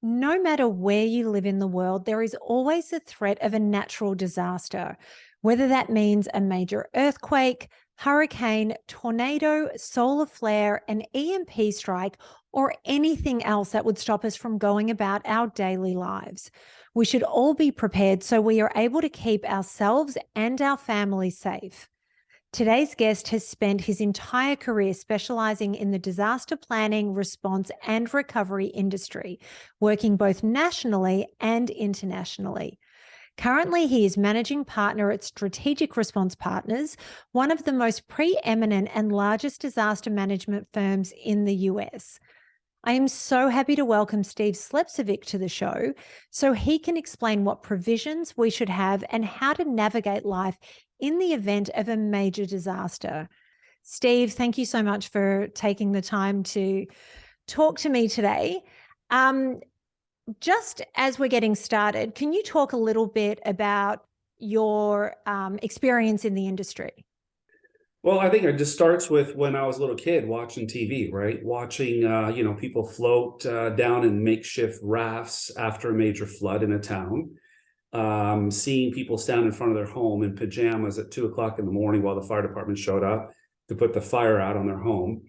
No matter where you live in the world, there is always the threat of a natural disaster, whether that means a major earthquake, hurricane, tornado, solar flare, an EMP strike, or anything else that would stop us from going about our daily lives. We should all be prepared so we are able to keep ourselves and our families safe. Today's guest has spent his entire career specialising in the disaster planning, response, and recovery industry, working both nationally and internationally. Currently, he is managing partner at Strategic Response Partners, one of the most preeminent and largest disaster management firms in the US. I am so happy to welcome Steve Slepcevic to the show so he can explain what provisions we should have and how to navigate life in the event of a major disaster. Steve, thank you so much for taking the time to talk to me today. Just as we're getting started, can you talk a little bit about your experience in the industry? Well, I think it just starts with when I was a little kid watching TV, right? Watching, people float down in makeshift rafts after a major flood in a town. Seeing people stand in front of their home in pajamas at 2 o'clock in the morning while the fire department showed up to put the fire out on their home.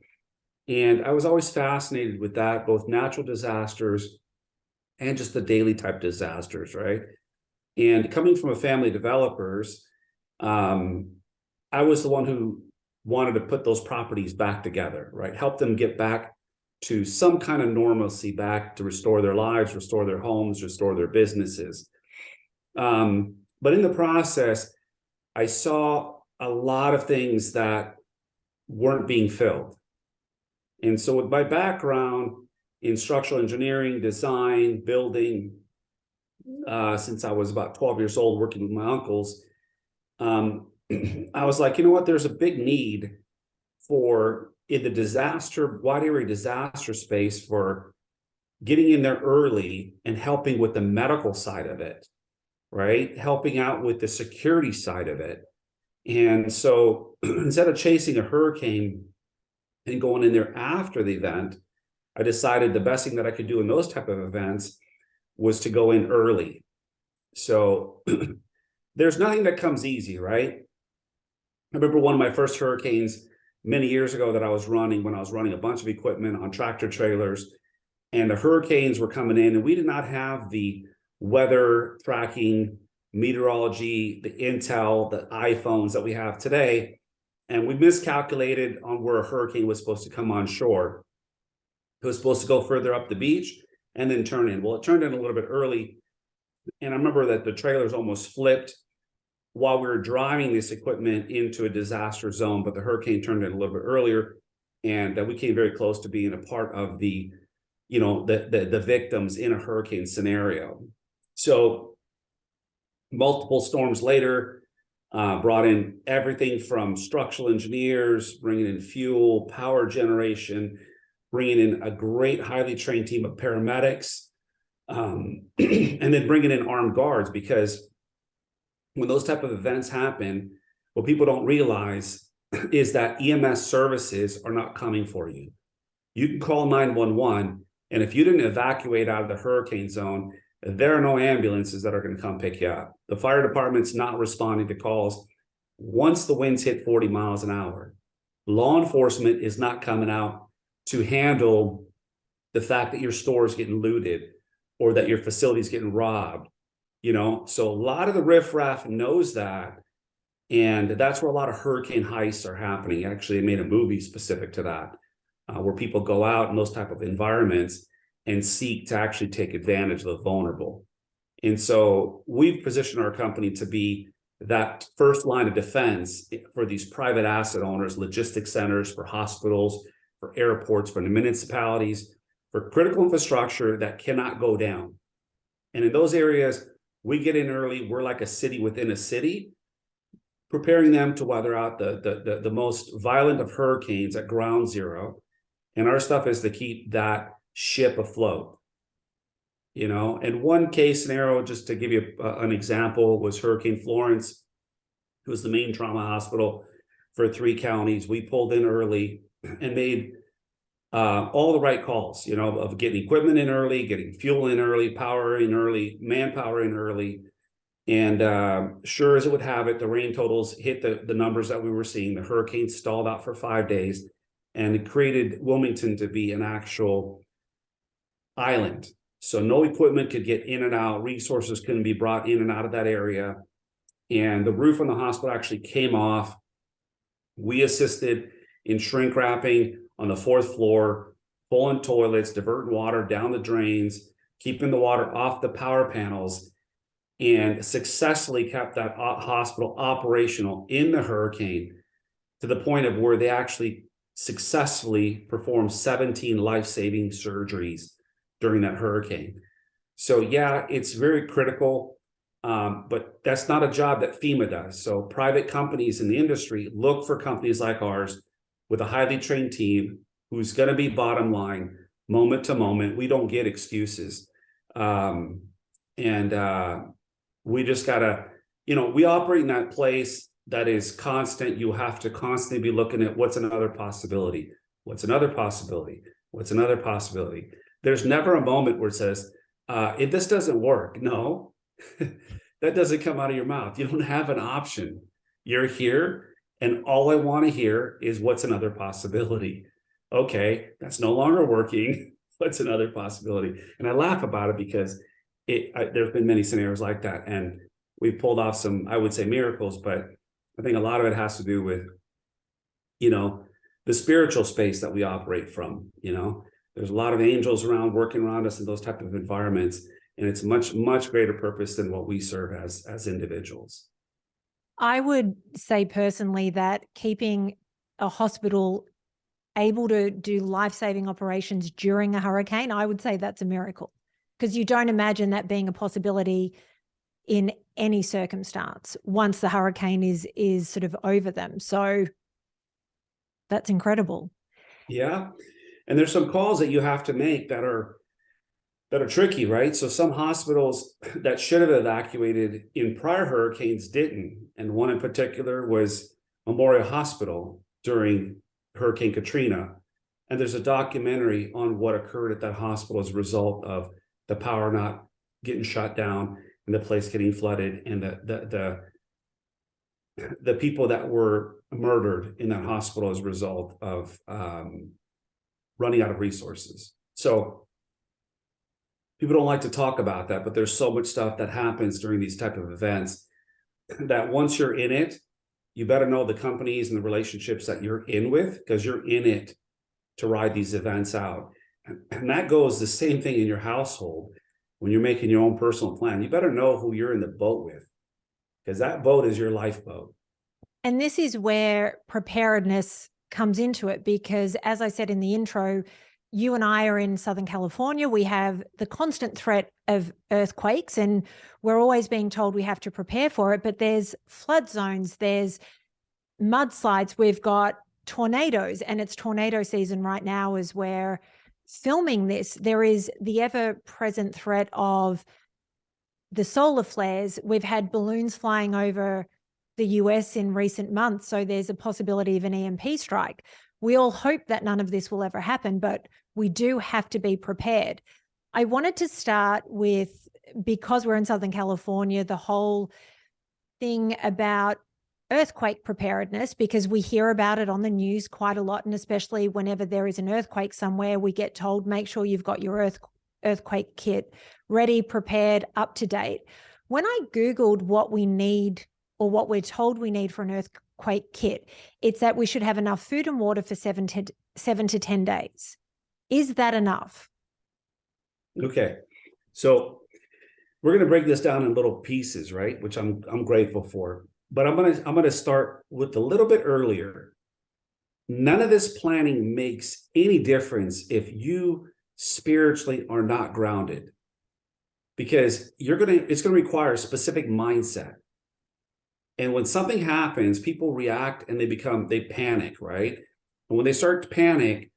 And I was always fascinated with that, both natural disasters and just the daily type disasters, right? And coming from a family of developers, I was the one who wanted to put those properties back together, right? Help them get back to some kind of normalcy, back to restore their lives, restore their homes, restore their businesses. But in the process, I saw a lot of things that weren't being filled. And so with my background in structural engineering, design, building, since I was about 12 years old working with my uncles, I was like, you know what, there's a big need for in the wide area disaster space for getting in there early and helping with the medical side of it, right? Helping out with the security side of it. And so instead of chasing a hurricane and going in there after the event, I decided the best thing that I could do in those type of events was to go in early. So there's nothing that comes easy, right? I remember one of my first hurricanes many years ago that I was running when I was running a bunch of equipment on tractor trailers, and the hurricanes were coming in, and we did not have the weather tracking, meteorology, the intel, the iPhones that we have today. And we miscalculated on where a hurricane was supposed to come on shore. It was supposed to go further up the beach and then turn in. Well, it turned in a little bit early. And I remember that the trailers almost flipped while we were driving this equipment into a disaster zone, but the hurricane turned in a little bit earlier, and we came very close to being a part of the victims in a hurricane scenario. So multiple storms later brought in everything from structural engineers, bringing in fuel, power generation, bringing in a great, highly trained team of paramedics, and then bringing in armed guards, because when those type of events happen, what people don't realize is that EMS services are not coming for you. You can call 911, and if you didn't evacuate out of the hurricane zone, there are no ambulances that are going to come pick you up. The fire department's not responding to calls once the winds hit 40 miles an hour. Law enforcement is not coming out to handle the fact that your store is getting looted or that your facility is getting robbed. So a lot of the riffraff knows that, and that's where a lot of hurricane heists are happening. Actually, they made a movie specific to that, where people go out in those type of environments and seek to actually take advantage of the vulnerable. And so we've positioned our company to be that first line of defense for these private asset owners, logistics centers, for hospitals, for airports, for the municipalities, for critical infrastructure that cannot go down. And in those areas, we get in early. We're like a city within a city, preparing them to weather out the most violent of hurricanes at ground zero. And our stuff is to keep that ship afloat. And one case scenario, just to give you an example, was Hurricane Florence. It was the main trauma hospital for 3 counties. We pulled in early and made all the right calls, you know, of getting equipment in early, getting fuel in early, power in early, manpower in early. And sure as it would have it, the rain totals hit the numbers that we were seeing. The hurricane stalled out for 5 days, and it created Wilmington to be an actual island. So no equipment could get in and out. Resources couldn't be brought in and out of that area. And the roof on the hospital actually came off. We assisted in shrink wrapping on the 4th floor, pulling toilets, diverting water down the drains, keeping the water off the power panels, and successfully kept that hospital operational in the hurricane to the point of where they actually successfully performed 17 life-saving surgeries during that hurricane. So yeah, it's very critical, but that's not a job that FEMA does. So private companies in the industry look for companies like ours with a highly trained team who's going to be bottom line, moment to moment. We don't get excuses. We just gotta, you know, we operate in that place that is constant. You have to constantly be looking at what's another possibility, what's another possibility, what's another possibility. There's never a moment where it says, if this doesn't work. No, that doesn't come out of your mouth. You don't have an option. You're here, and all I want to hear is what's another possibility. Okay, that's no longer working. What's another possibility? And I laugh about it because there's been many scenarios like that, and we've pulled off some, I would say, miracles, but I think a lot of it has to do with, you know, the spiritual space that we operate from. You know, there's a lot of angels around working around us in those type of environments, and it's much, much greater purpose than what we serve as individuals. I would say personally that keeping a hospital able to do life-saving operations during a hurricane, I would say that's a miracle, because you don't imagine that being a possibility in any circumstance once the hurricane is sort of over them. So that's incredible. Yeah. And there's some calls that you have to make that are tricky, right? So some hospitals that should have evacuated in prior hurricanes didn't. And one in particular was Memorial Hospital during Hurricane Katrina. And there's a documentary on what occurred at that hospital as a result of the power not getting shut down and the place getting flooded, and the people that were murdered in that hospital as a result of running out of resources. So people don't like to talk about that, but there's so much stuff that happens during these type of events that once you're in it, you better know the companies and the relationships that you're in with, because you're in it to ride these events out. And that goes the same thing in your household. When you're making your own personal plan, you better know who you're in the boat with, because that boat is your lifeboat. And this is where preparedness comes into it, because as I said in the intro, you and I are in Southern California. We have the constant threat of earthquakes, and we're always being told we have to prepare for it. But there's flood zones, there's mudslides, we've got tornadoes, and it's tornado season right now as we're filming this. There is the ever-present threat of the solar flares. We've had balloons flying over the US in recent months, so there's a possibility of an EMP strike. We all hope that none of this will ever happen, but we do have to be prepared. I wanted to start with, because we're in Southern California, the whole thing about earthquake preparedness, because we hear about it on the news quite a lot, and especially whenever there is an earthquake somewhere, we get told, make sure you've got your earthquake kit ready, prepared, up to date. When I Googled what we need, or what we're told we need for an earthquake kit, it's that we should have enough food and water for 7 to 10 days. Is that enough? Okay, so we're going to break this down in little pieces, right? Which I'm grateful for. But I'm gonna start with a little bit earlier. None of this planning makes any difference if you spiritually are not grounded, because it's gonna require a specific mindset. And when something happens, people react and they panic, right? And when they start to panic,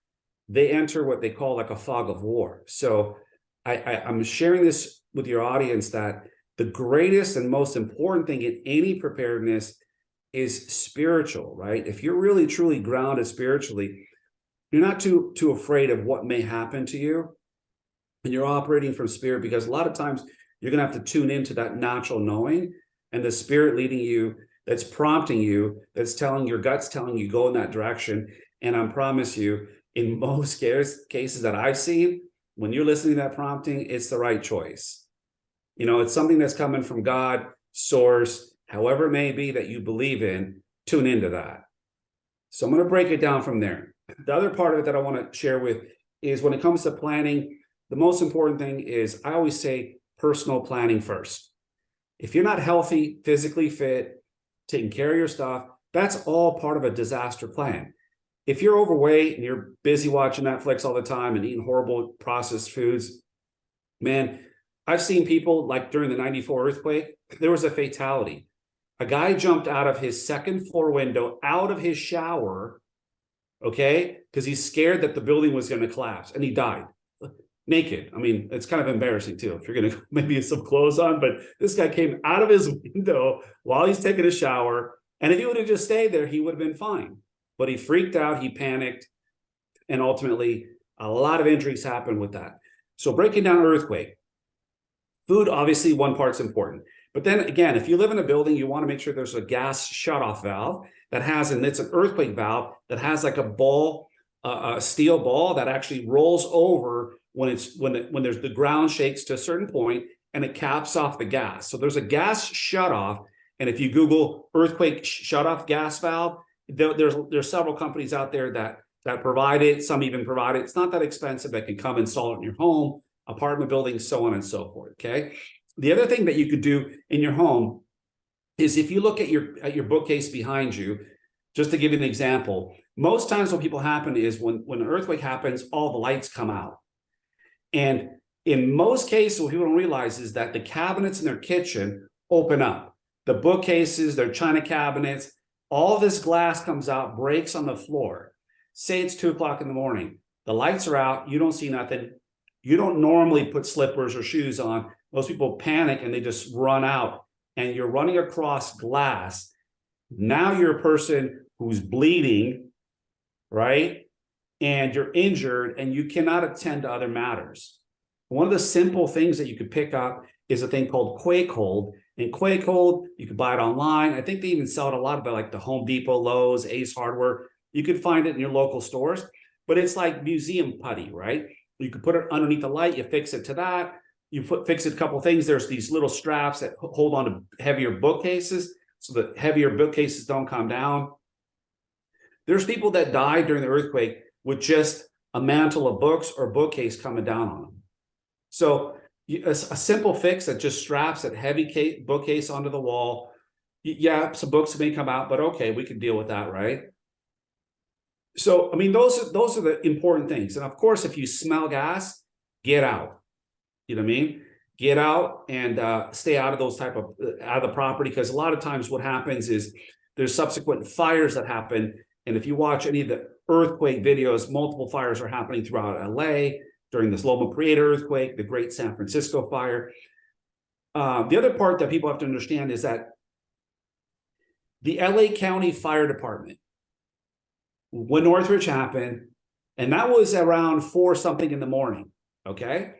they enter what they call like a fog of war. So I'm sharing this with your audience that the greatest and most important thing in any preparedness is spiritual, right? If you're really truly grounded spiritually, you're not too afraid of what may happen to you, and you're operating from spirit, because a lot of times you're going to have to tune into that natural knowing and the spirit leading you, that's prompting you, that's telling your gut's telling you go in that direction. And I promise you, in most cases that I've seen, when you're listening to that prompting, it's the right choice. You know, it's something that's coming from God, source, however it may be that you believe in. Tune into that. So I'm going to break it down from there. The other part of it that I want to share with is, when it comes to planning, the most important thing is, I always say, personal planning first. If you're not healthy, physically fit, taking care of your stuff, that's all part of a disaster plan. If you're overweight and you're busy watching Netflix all the time and eating horrible processed foods, man, I've seen people, like during the 94 earthquake, there was a fatality. A guy jumped out of his second floor window, out of his shower, okay, because he's scared that the building was going to collapse, and he died naked. I mean, it's kind of embarrassing too, if you're going to maybe have some clothes on, but this guy came out of his window while he's taking a shower. And if he would have just stayed there, he would have been fine. But he freaked out, he panicked, and ultimately a lot of injuries happened with that. So breaking down earthquake, food, obviously one part's important. But then again, if you live in a building, you want to make sure there's a gas shutoff valve that has, and it's an earthquake valve that has like a ball, a steel ball that actually rolls over when there's the ground shakes to a certain point, and it caps off the gas. So there's a gas shutoff, and if you Google earthquake shutoff gas valve, there's several companies out there that provide it. Some even provide it. It's not that expensive. That can come install it in your home, apartment buildings, so on and so forth. Okay. The other thing that you could do in your home is, if you look at your bookcase behind you, just to give you an example, most times what people happen is when an earthquake happens, all the lights come out. And in most cases, what people don't realize is that the cabinets in their kitchen open up. The bookcases, their china cabinets, all this glass comes out, breaks on the floor. Say it's 2 o'clock in the morning. The lights are out. You don't see nothing. You don't normally put slippers or shoes on. Most people panic and they just run out, and you're running across glass. Now you're a person who's bleeding, right? And you're injured, and you cannot attend to other matters. One of the simple things that you could pick up is a thing called quake hold. And quake hold, you can buy it online. I think they even sell it a lot by like the Home Depot, Lowe's, Ace Hardware. You could find it in your local stores, but it's like museum putty, right? You could put it underneath the light, you fix it to that. You fix it a couple of things. There's these little straps that hold on to heavier bookcases, so that heavier bookcases don't come down. There's people that died during the earthquake with just a mantle of books or bookcase coming down on them. So a simple fix that just straps that heavy bookcase onto the wall. Yeah, some books may come out, but okay, we can deal with that, right? So, I mean, those are the important things. And of course, if you smell gas, get out. You know what I mean? Get out and stay out of those out of the property, because a lot of times what happens is there's subsequent fires that happen. And if you watch any of the earthquake videos, multiple fires are happening throughout LA during this Loma Prieta earthquake, the Great San Francisco fire. The other part that people have to understand is that the LA County Fire Department, when Northridge happened, and that was around 4 something in the morning, okay,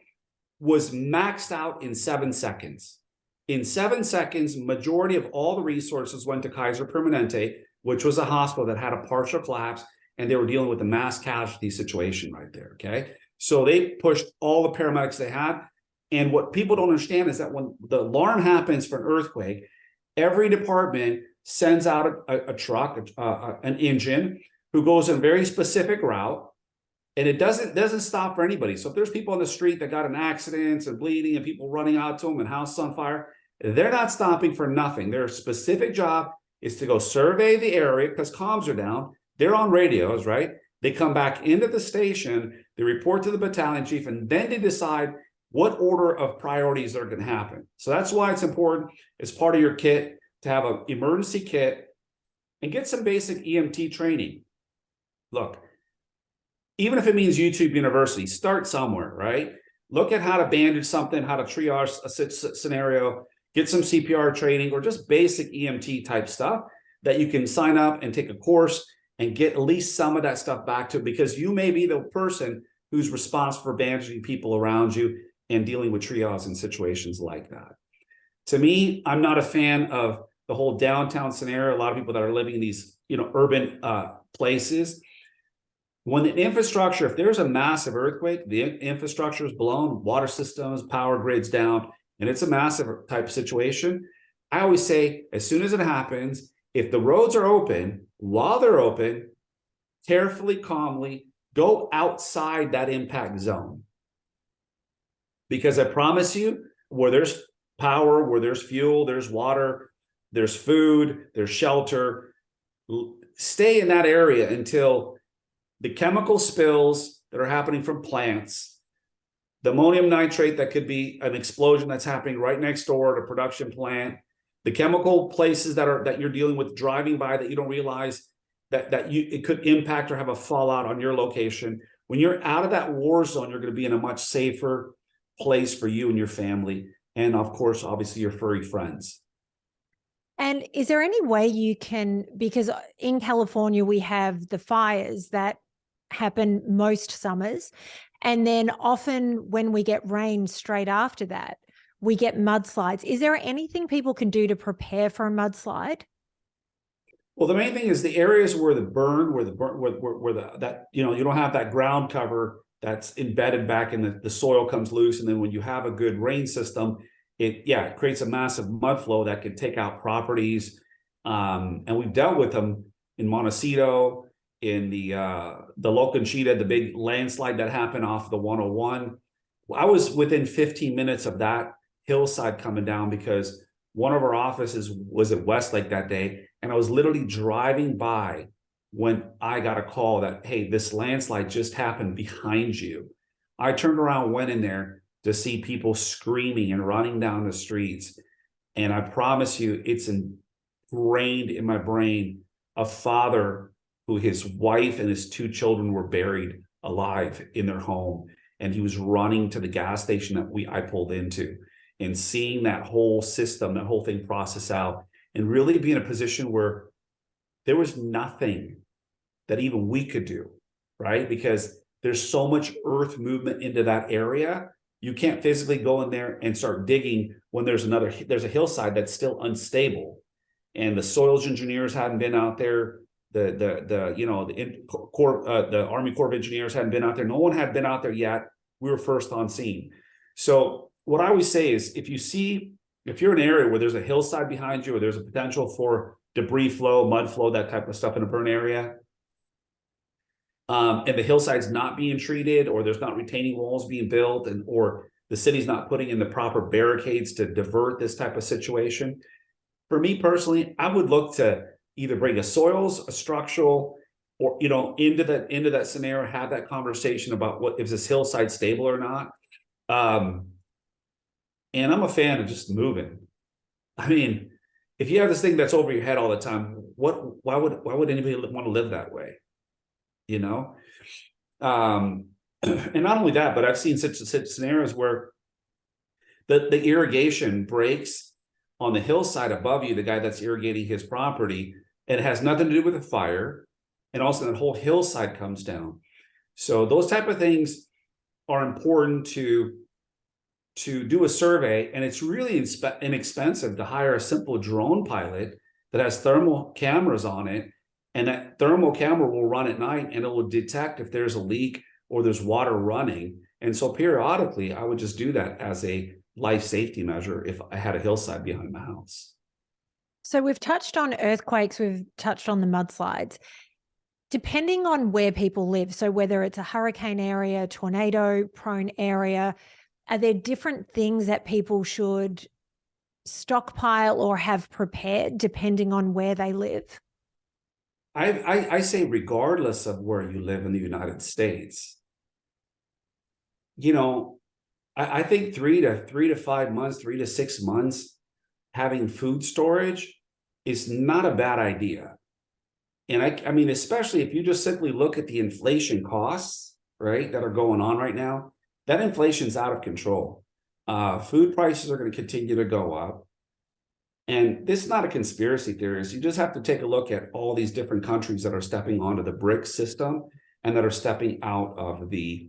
was maxed out in 7 seconds. In 7 seconds, majority of all the resources went to Kaiser Permanente, which was a hospital that had a partial collapse, and they were dealing with a mass casualty situation right there, okay? So they pushed all the paramedics they had. And what people don't understand is that when the alarm happens for an earthquake, every department sends out a truck, an engine, who goes in a very specific route, and it doesn't stop for anybody. So if there's people on the street that got in accidents and bleeding and people running out to them and houses on fire, they're not stopping for nothing. Their specific job is to go survey the area, because comms are down. They're on radios, right? They come back into the station, they report to the battalion chief, and then they decide what order of priorities are going to happen. So that's why it's important, as part of your kit, to have an emergency kit and get some basic EMT training. Look, even if it means YouTube University, start somewhere, right? Look at how to bandage something, how to triage a scenario, get some CPR training, or just basic EMT type stuff that you can sign up and take a course and get at least some of that stuff back to it, because you may be the person who's responsible for bandaging people around you and dealing with triage in situations like that. To me, I'm not a fan of the whole downtown scenario. A lot of people that are living in these, urban places, when the infrastructure, if there's a massive earthquake, the infrastructure is blown, water systems, power grids down, and it's a massive type situation. I always say, as soon as it happens, if the roads are open, while they're open, carefully, calmly, go outside that impact zone. Because I promise you, where there's power, where there's fuel, there's water, there's food, there's shelter, stay in that area until the chemical spills that are happening from plants, the ammonium nitrate that could be an explosion that's happening right next door to a production plant, the chemical places that you're dealing with driving by that you don't realize that it could impact or have a fallout on your location. When you're out of that war zone, you're going to be in a much safer place for you and your family, and of course, obviously, your furry friends. And is there any way you can, because in California, we have the fires that happen most summers, and then often when we get rain straight after that, we get mudslides. Is there anything people can do to prepare for a mudslide? Well, the main thing is the areas where you don't have that ground cover that's embedded back in the soil comes loose, and then when you have a good rain system, it creates a massive mud flow that can take out properties. And we've dealt with them in Montecito, in the La Conchita, the big landslide that happened off the 101. I was within 15 minutes of that hillside coming down because one of our offices was at Westlake that day, and I was literally driving by when I got a call that, hey, this landslide just happened behind you. I turned around, went in there to see people screaming and running down the streets. And I promise you, it's ingrained in my brain, a father who his wife and his 2 children were buried alive in their home. And he was running to the gas station that I pulled into, and seeing that whole system, that whole thing process out, and really be in a position where there was nothing that even we could do, right? Because there's so much earth movement into that area. You can't physically go in there and start digging when there's a hillside that's still unstable, and the soils engineers hadn't been out there. The Army Corps of Engineers hadn't been out there. No one had been out there yet. We were first on scene. So what I always say is, if you're in an area where there's a hillside behind you, or there's a potential for debris flow, mud flow, that type of stuff in a burn area, and the hillside's not being treated, or there's not retaining walls being built, or the city's not putting in the proper barricades to divert this type of situation, for me personally, I would look to either bring a soils, a structural, or into that scenario, have that conversation about what if this hillside stable or not. And I'm a fan of just moving. I mean, if you have this thing that's over your head all the time, why would anybody want to live that way? And not only that, but I've seen such scenarios where the irrigation breaks on the hillside above you, the guy that's irrigating his property, and it has nothing to do with the fire, and also the whole hillside comes down. So those type of things are important to do a survey, and it's really inexpensive to hire a simple drone pilot that has thermal cameras on it, and that thermal camera will run at night, and it will detect if there's a leak or there's water running. And so periodically, I would just do that as a life safety measure if I had a hillside behind my house. So we've touched on earthquakes, we've touched on the mudslides. Depending on where people live, so whether it's a hurricane area, tornado prone area, are there different things that people should stockpile or have prepared depending on where they live? I say regardless of where you live in the United States, I think 3 to 5 months, 3 to 6 months, having food storage is not a bad idea. And I mean, especially if you just simply look at the inflation costs, right, that are going on right now, that inflation's out of control. Food prices are going to continue to go up. And this is not a conspiracy theorist. You just have to take a look at all these different countries that are stepping onto the BRICS system and that are stepping out of the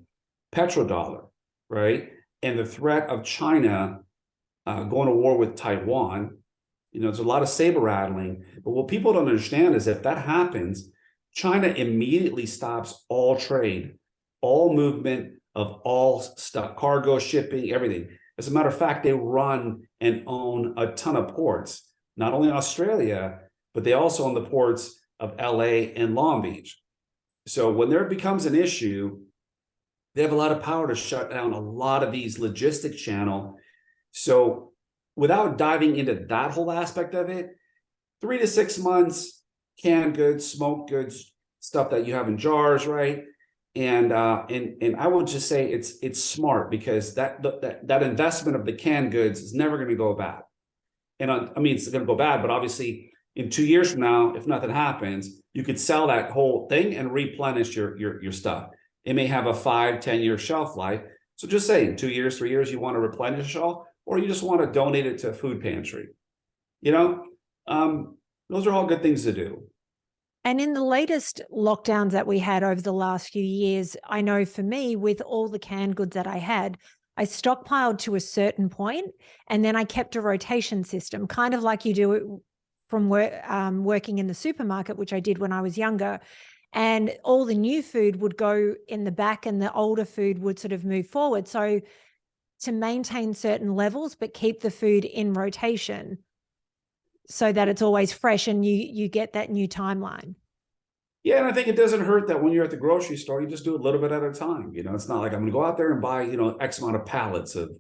petrodollar, right? And the threat of China going to war with Taiwan. There's a lot of saber rattling. But what people don't understand is if that happens, China immediately stops all trade, all movement of all stuff, cargo, shipping, everything. As a matter of fact, they run and own a ton of ports, not only in Australia, but they also own the ports of LA and Long Beach. So when there becomes an issue, they have a lot of power to shut down a lot of these logistic channel. So without diving into that whole aspect of it, 3 to 6 months, canned goods, smoked goods, stuff that you have in jars, right? And I would just say it's smart because that investment of the canned goods is never going to go bad. And I mean, it's going to go bad, but obviously in 2 years from now, if nothing happens, you could sell that whole thing and replenish your stuff. It may have a 5-10 year shelf life. So just say in 2 years, 3 years, you want to replenish it all, or you just want to donate it to a food pantry. Those are all good things to do. And in the latest lockdowns that we had over the last few years, I know for me, with all the canned goods that I had, I stockpiled to a certain point, and then I kept a rotation system, kind of like you do from working in the supermarket, which I did when I was younger. And all the new food would go in the back and the older food would sort of move forward. So to maintain certain levels, but keep the food in rotation so that it's always fresh and you get that new timeline. Yeah, and I think it doesn't hurt that when you're at the grocery store, you just do a little bit at a time. It's not like I'm going to go out there and buy, X amount of pallets of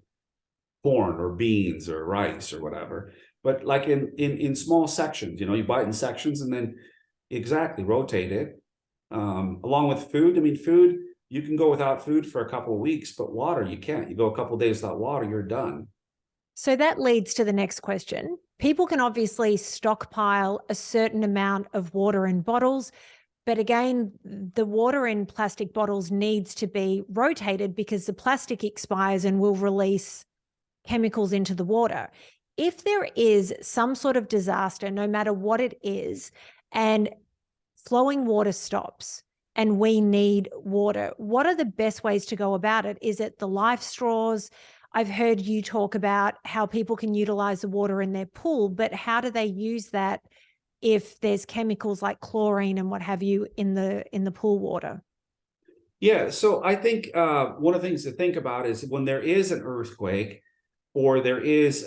corn or beans or rice or whatever. But like in small sections, you buy it in sections and then exactly rotate it. Along with food. I mean, food, you can go without food for a couple of weeks, but water, you can't. You go a couple of days without water, you're done. So that leads to the next question. People can obviously stockpile a certain amount of water in bottles, but again, the water in plastic bottles needs to be rotated because the plastic expires and will release chemicals into the water. If there is some sort of disaster, no matter what it is, and flowing water stops and we need water, what are the best ways to go about it? Is it the life straws? I've heard you talk about how people can utilize the water in their pool, but how do they use that if there's chemicals like chlorine and what have you in the pool water? Yeah, so I think one of the things to think about is when there is an earthquake or there is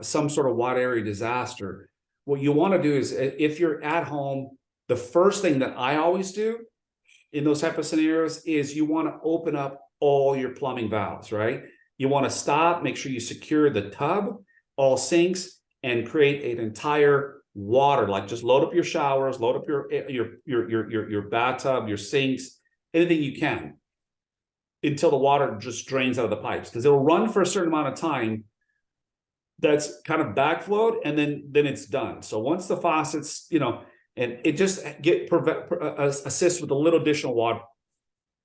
some sort of water area disaster, what you want to do is if you're at home, the first thing that I always do in those type of scenarios is you want to open up all your plumbing valves, right? You want to stop, make sure you secure the tub, all sinks, and create an entire water, like just load up your showers, load up your bathtub, your sinks, anything you can, until the water just drains out of the pipes, because it'll run for a certain amount of time. That's kind of backflowed, and then it's done. So once the faucets, and it just assists with a little additional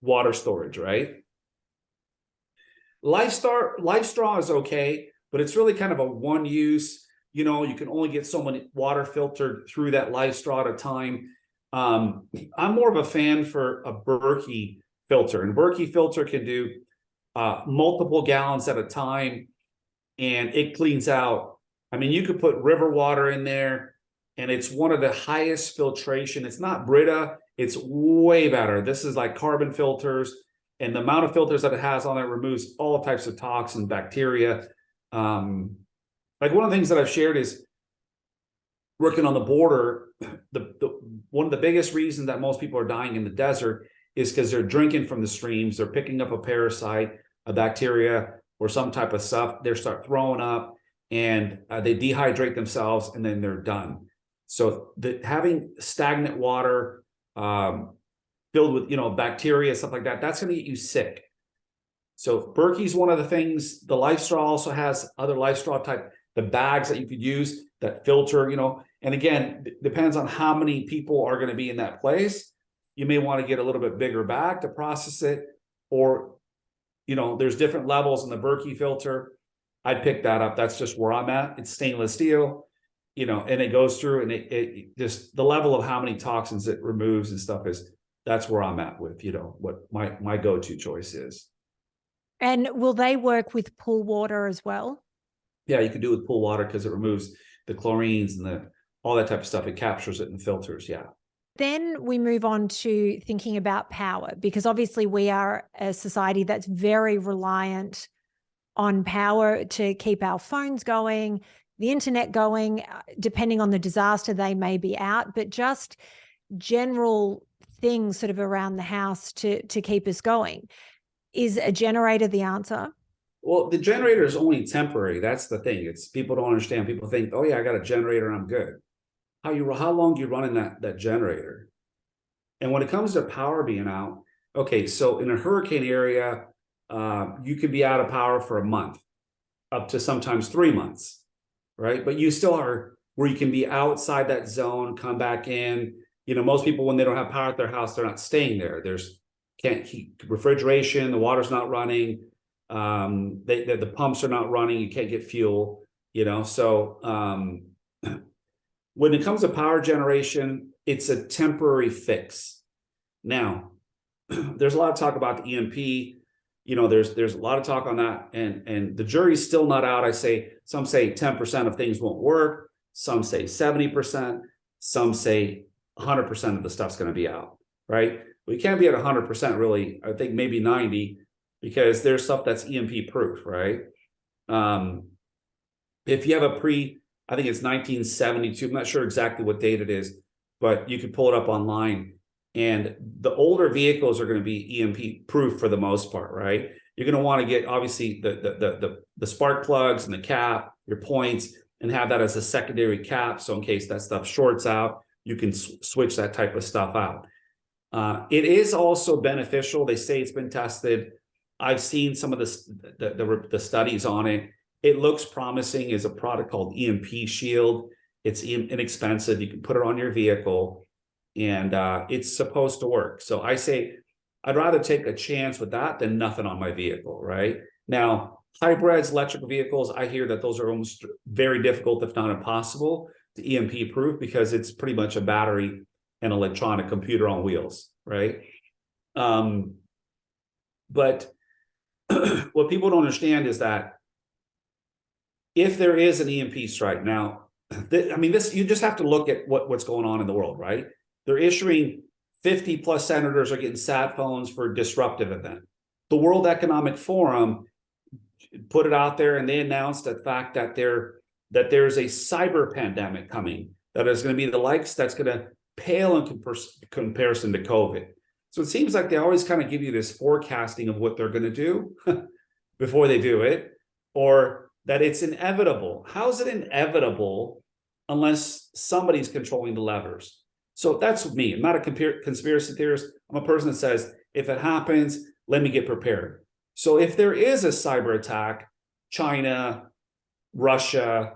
water storage, right? Life straw is okay, but it's really kind of a one use. You can only get so much water filtered through that life straw at a time. I'm more of a fan for a Berkey filter, and Berkey filter can do multiple gallons at a time, and it cleans out. I mean, you could put river water in there, and it's one of the highest filtration. It's not Brita, it's way better. This is like carbon filters, and the amount of filters that it has on it removes all types of toxins, bacteria. Like one of the things that I've shared is working on the border. One of the biggest reasons that most people are dying in the desert is because they're drinking from the streams. They're picking up a parasite, a bacteria, or some type of stuff. They start throwing up, and they dehydrate themselves, and then they're done. So having stagnant water filled with bacteria, stuff like that, that's going to get you sick. So Berkey's one of the things. The Life Straw also has other Life Straw type, the bags that you could use that filter, and again, depends on how many people are going to be in that place. You may want to get a little bit bigger bag to process it, or, there's different levels in the Berkey filter. I'd pick that up. That's just where I'm at. It's stainless steel. and it goes through, and it just, the level of how many toxins it removes and stuff that's where I'm at with, what my go-to choice is. And will they work with pool water as well? Yeah, you can do it with pool water because it removes the chlorines and all that type of stuff. It captures it in the filters. Yeah. Then we move on to thinking about power, because obviously we are a society that's very reliant on power to keep our phones going, the internet going. Depending on the disaster, they may be out, but just general things sort of around the house to keep us going. Is a generator the answer? Well, the generator is only temporary. That's the thing. It's, people don't understand. People think, oh yeah, I got a generator and I'm good. How long do you run in that generator? And when it comes to power being out, okay, so in a hurricane area, you could be out of power for a month, up to sometimes 3 months, right? But you still are where you can be outside that zone, come back in. Most people, when they don't have power at their house, they're not staying there. Can't keep refrigeration, the water's not running, the pumps are not running, you can't get fuel, so when it comes to power generation, it's a temporary fix. Now, there's a lot of talk about the EMP. There's a lot of talk on that, and the jury's still not out. Some say 10% of things won't work, some say 70%, some say 100% of the stuff's going to be out, right? We can't be at 100% really. I think maybe 90, because there's stuff that's EMP proof, right? If you have I think it's 1972, I'm not sure exactly what date it is, but you can pull it up online. And the older vehicles are going to be EMP proof for the most part, right? You're going to want to get, obviously, the spark plugs and the cap, your points, and have that as a secondary cap. So in case that stuff shorts out, you can switch that type of stuff out. It is also beneficial. They say it's been tested. I've seen some of the studies on it. It looks promising. Is a product called EMP Shield. It's inexpensive. You can put it on your vehicle, and it's supposed to work. So I say I'd rather take a chance with that than nothing on my vehicle, right? Now, hybrids, electric vehicles, I hear that those are almost very difficult, if not impossible, to EMP proof, because it's pretty much a battery and electronic computer on wheels, right? But what people don't understand is that if there is an EMP strike, now, you just have to look at what's going on in the world, right? They're issuing 50 plus senators are getting sat phones for disruptive event. The World Economic Forum put it out there, and they announced the fact that there's a cyber pandemic coming that is going to be the likes that's going to pale in comparison to COVID. So it seems like they always kind of give you this forecasting of what they're going to do before they do it, or that it's inevitable. How is it inevitable unless somebody's controlling the levers? So that's me. I'm not a conspiracy theorist. I'm a person that says, if it happens, let me get prepared. So if there is a cyber attack, China, Russia,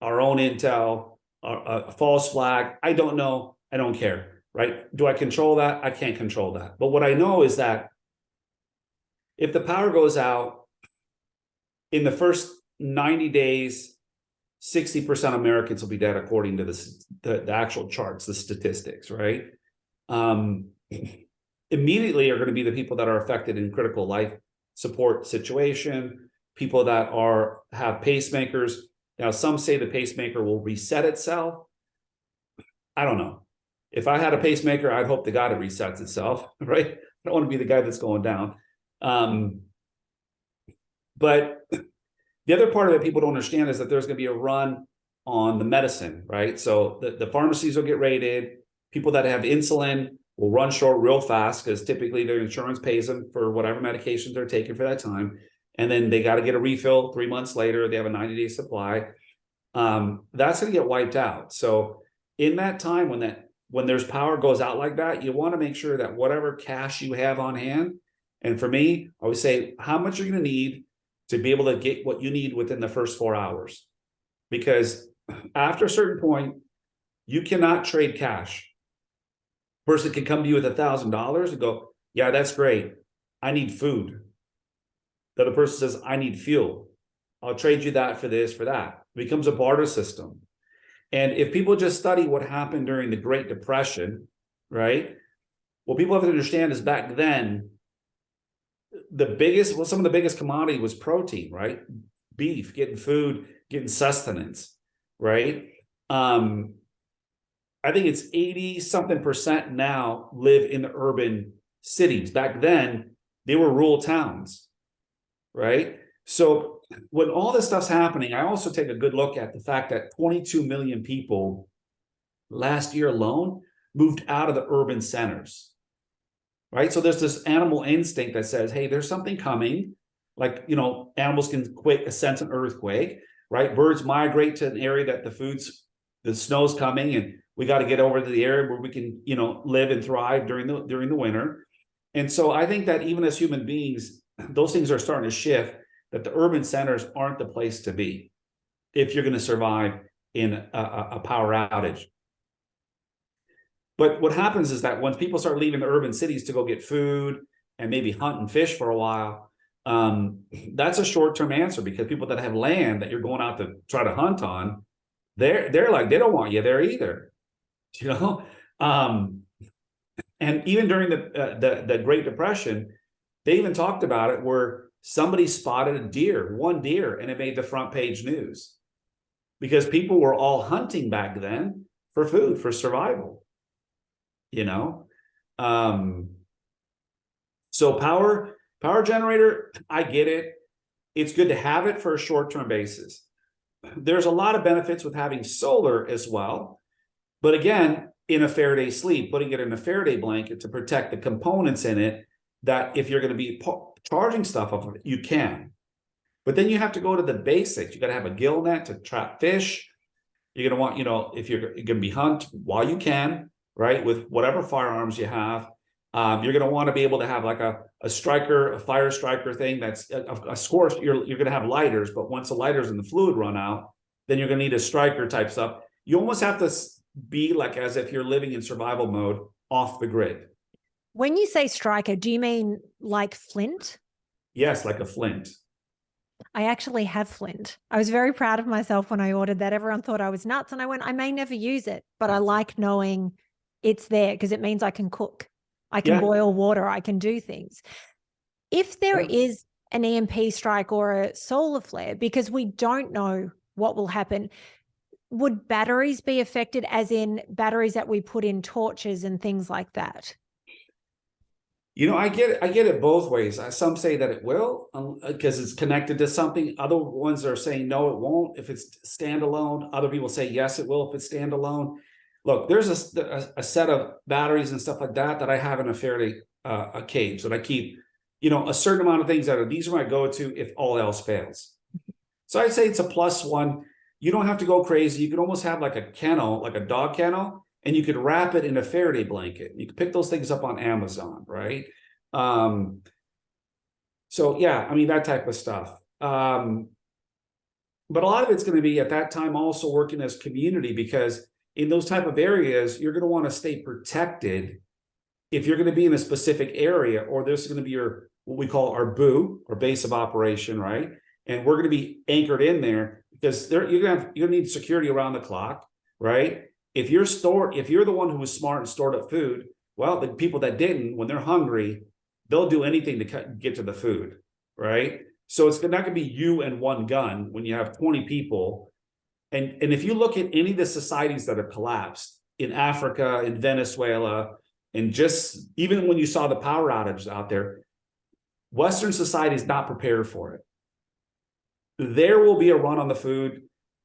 our own intel, a false flag, I don't know. I don't care, right? Do I control that? I can't control that. But what I know is that if the power goes out in the first 90 days, 60% of Americans will be dead, according to the actual charts, the statistics, right? Immediately are going to be the people that are affected in critical life support situation, people that have pacemakers. Now, some say the pacemaker will reset itself. I don't know. If I had a pacemaker, I'd hope to God it resets itself, right? I don't want to be the guy that's going down. But the other part of it people don't understand is that there's going to be a run on the medicine, right? So the pharmacies will get raided. People that have insulin will run short real fast, because typically their insurance pays them for whatever medications they're taking for that time. And then they got to get a refill 3 months later. They have a 90-day supply. That's going to get wiped out. So in that time, when there's power goes out like that, you want to make sure that whatever cash you have on hand, and for me, I always say, how much you're going to need to be able to get what you need within the first 4 hours. Because after a certain point, you cannot trade cash. Person can come to you with $1,000 and go, yeah, that's great. I need food. The other person says, I need fuel. I'll trade you that for this, for that. It becomes a barter system. And if people just study what happened during the Great Depression, right? What people have to understand is back then, some of the biggest commodity was protein, right? Beef, getting food, getting sustenance, right? I think it's 80 something percent now live in the urban cities. Back then, they were rural towns, right? So when all this stuff's happening, I also take a good look at the fact that 22 million people last year alone moved out of the urban centers, right? So there's this animal instinct that says, hey, there's something coming. Like, animals can sense an earthquake, right? Birds migrate to an area that the snow's coming, and we got to get over to the area where we can, live and thrive during the winter. And so I think that even as human beings, those things are starting to shift, that the urban centers aren't the place to be if you're going to survive in a power outage. But what happens is that once people start leaving the urban cities to go get food and maybe hunt and fish for a while, that's a short-term answer, because people that have land that you're going out to try to hunt on, they're like, they don't want you there either, and even during the Great Depression, they even talked about it where somebody spotted one deer, and it made the front page news, because people were all hunting back then for food, for survival, so power generator, I get it. It's good to have it for a short-term basis. There's a lot of benefits with having solar as well. But again, in a Faraday sleeve, putting it in a Faraday blanket to protect the components in it, that if you're going to be charging stuff off of it, you can. But then you have to go to the basics. You got to have a gill net to trap fish. You're going to want, if you're going to be hunt while you can, right, with whatever firearms you have. You're going to want to be able to have like a fire striker thing that's of course you're going to have lighters, but once the lighters and the fluid run out, then you're going to need a striker type stuff. You almost have to be like as if you're living in survival mode off the grid. When you say striker, do you mean like flint? Yes, like a flint. I actually have flint. I was very proud of myself when I ordered that. Everyone thought I was nuts, and I went, I may never use it, but I like knowing it's there because it means I can cook. I can boil water. I can do things. If there is an EMP strike or a solar flare, because we don't know what will happen, would batteries be affected, as in batteries that we put in torches and things like that? I get it both ways. Some say that it will because it's connected to something. Other ones are saying no, it won't if it's standalone. Other people say yes, it will if it's standalone. Look, there's a set of batteries and stuff like that I have in a Faraday a cage that I keep, a certain amount of things these are my go-to if all else fails. So I'd say it's a +1. You don't have to go crazy. You could almost have like a kennel, like a dog kennel, and you could wrap it in a Faraday blanket. You could pick those things up on Amazon, right? So yeah, I mean, that type of stuff. But a lot of it's going to be at that time also working as community, because in those type of areas, you're going to want to stay protected if you're going to be in a specific area, or there's going to be what we call our BOO, or base of operation, right? And we're going to be anchored in there because you're going to need security around the clock, right? If you're the one who was smart and stored up food, well, the people that didn't, when they're hungry, they'll do anything to get to the food, right? So it's not going to be you and one gun when you have 20 people. And if you look at any of the societies that have collapsed in Africa, in Venezuela, and just even when you saw the power outages out there, Western society is not prepared for it. There will be a run on the food.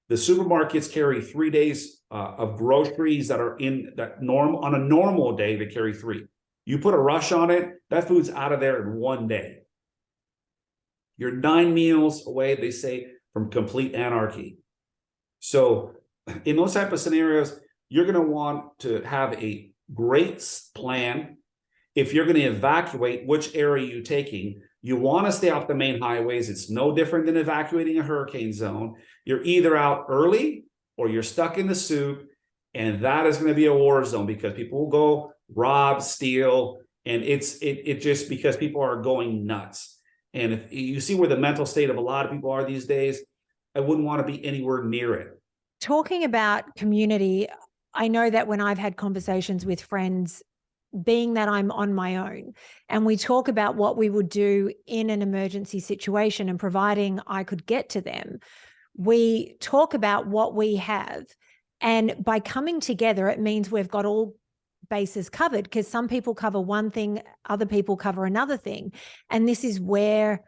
The supermarkets carry 3 days of groceries that are on a normal day, they carry 3. You put a rush on it, that food's out of there in 1 day. You're 9 meals away, they say, from complete anarchy. So in those type of scenarios, you're going to want to have a great plan. If you're going to evacuate, which area are you taking? You want to stay off the main highways. It's no different than evacuating a hurricane zone. You're either out early or you're stuck in the soup, and that is going to be a war zone because people will go rob, steal, and it's just because people are going nuts. And if you see where the mental state of a lot of people are these days, I wouldn't want to be anywhere near it. talking about community, I know that when I've had conversations with friends, being that I'm on my own, and we talk about what we would do in an emergency situation, and providing I could get to them, we talk about what we have. And by coming together, it means we've got all bases covered, because some people cover one thing, other people cover another thing. And this is where,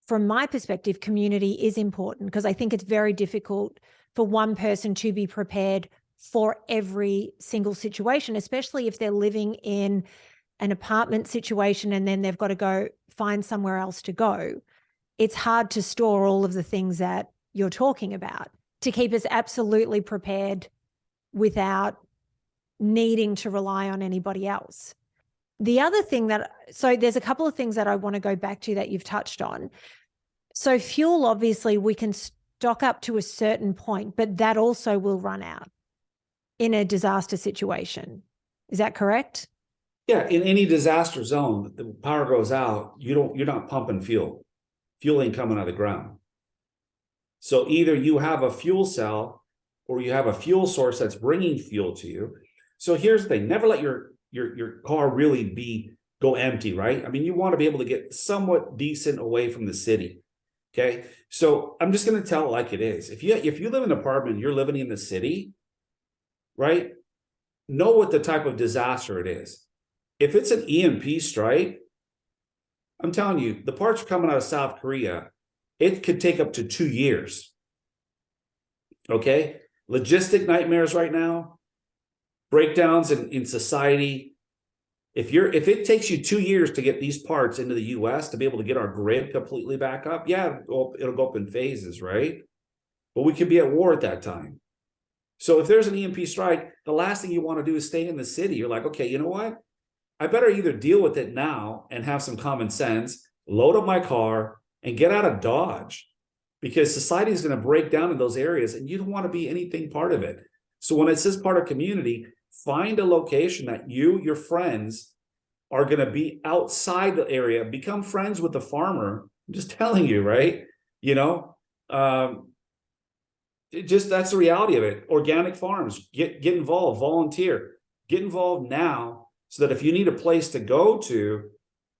from my perspective, community is important, because I think it's very difficult for one person to be prepared for every single situation, especially if they're living in an apartment situation and then they've got to go find somewhere else to go. It's hard to store all of the things that you're talking about to keep us absolutely prepared without needing to rely on anybody else. The other thing so there's a couple of things that I want to go back to that you've touched on. So fuel, obviously, we can stock up to a certain point, but that also will run out in a disaster situation. Is that correct? Yeah, in any disaster zone, the power goes out, you're not pumping fuel. Fuel ain't coming out of the ground. So either you have a fuel cell or you have a fuel source that's bringing fuel to you. So here's the thing, never let your car really go empty, right? I mean, you want to be able to get somewhat decent away from the city. Okay. So I'm just going to tell it like it is. If you live in an apartment, you're living in the city, right? Know what the type of disaster it is. If it's an EMP strike, I'm telling you, the parts are coming out of South Korea. It could take up to 2 years. Okay. Logistic nightmares right now, breakdowns in society. If it takes you 2 years to get these parts into the US to be able to get our grid completely back up, yeah, it'll go up in phases, right? But we could be at war at that time. So if there's an EMP strike, the last thing you want to do is stay in the city. You're like, okay, you know what? I better either deal with it now and have some common sense, load up my car, and get out of Dodge, because society is going to break down in those areas and you don't want to be anything part of it. So when it says part of community, find a location that your friends are going to be outside the area, become friends with the farmer. I'm just telling you, right? You know, that's the reality of it. Organic farms, get involved, volunteer, get involved now, so that if you need a place to go to,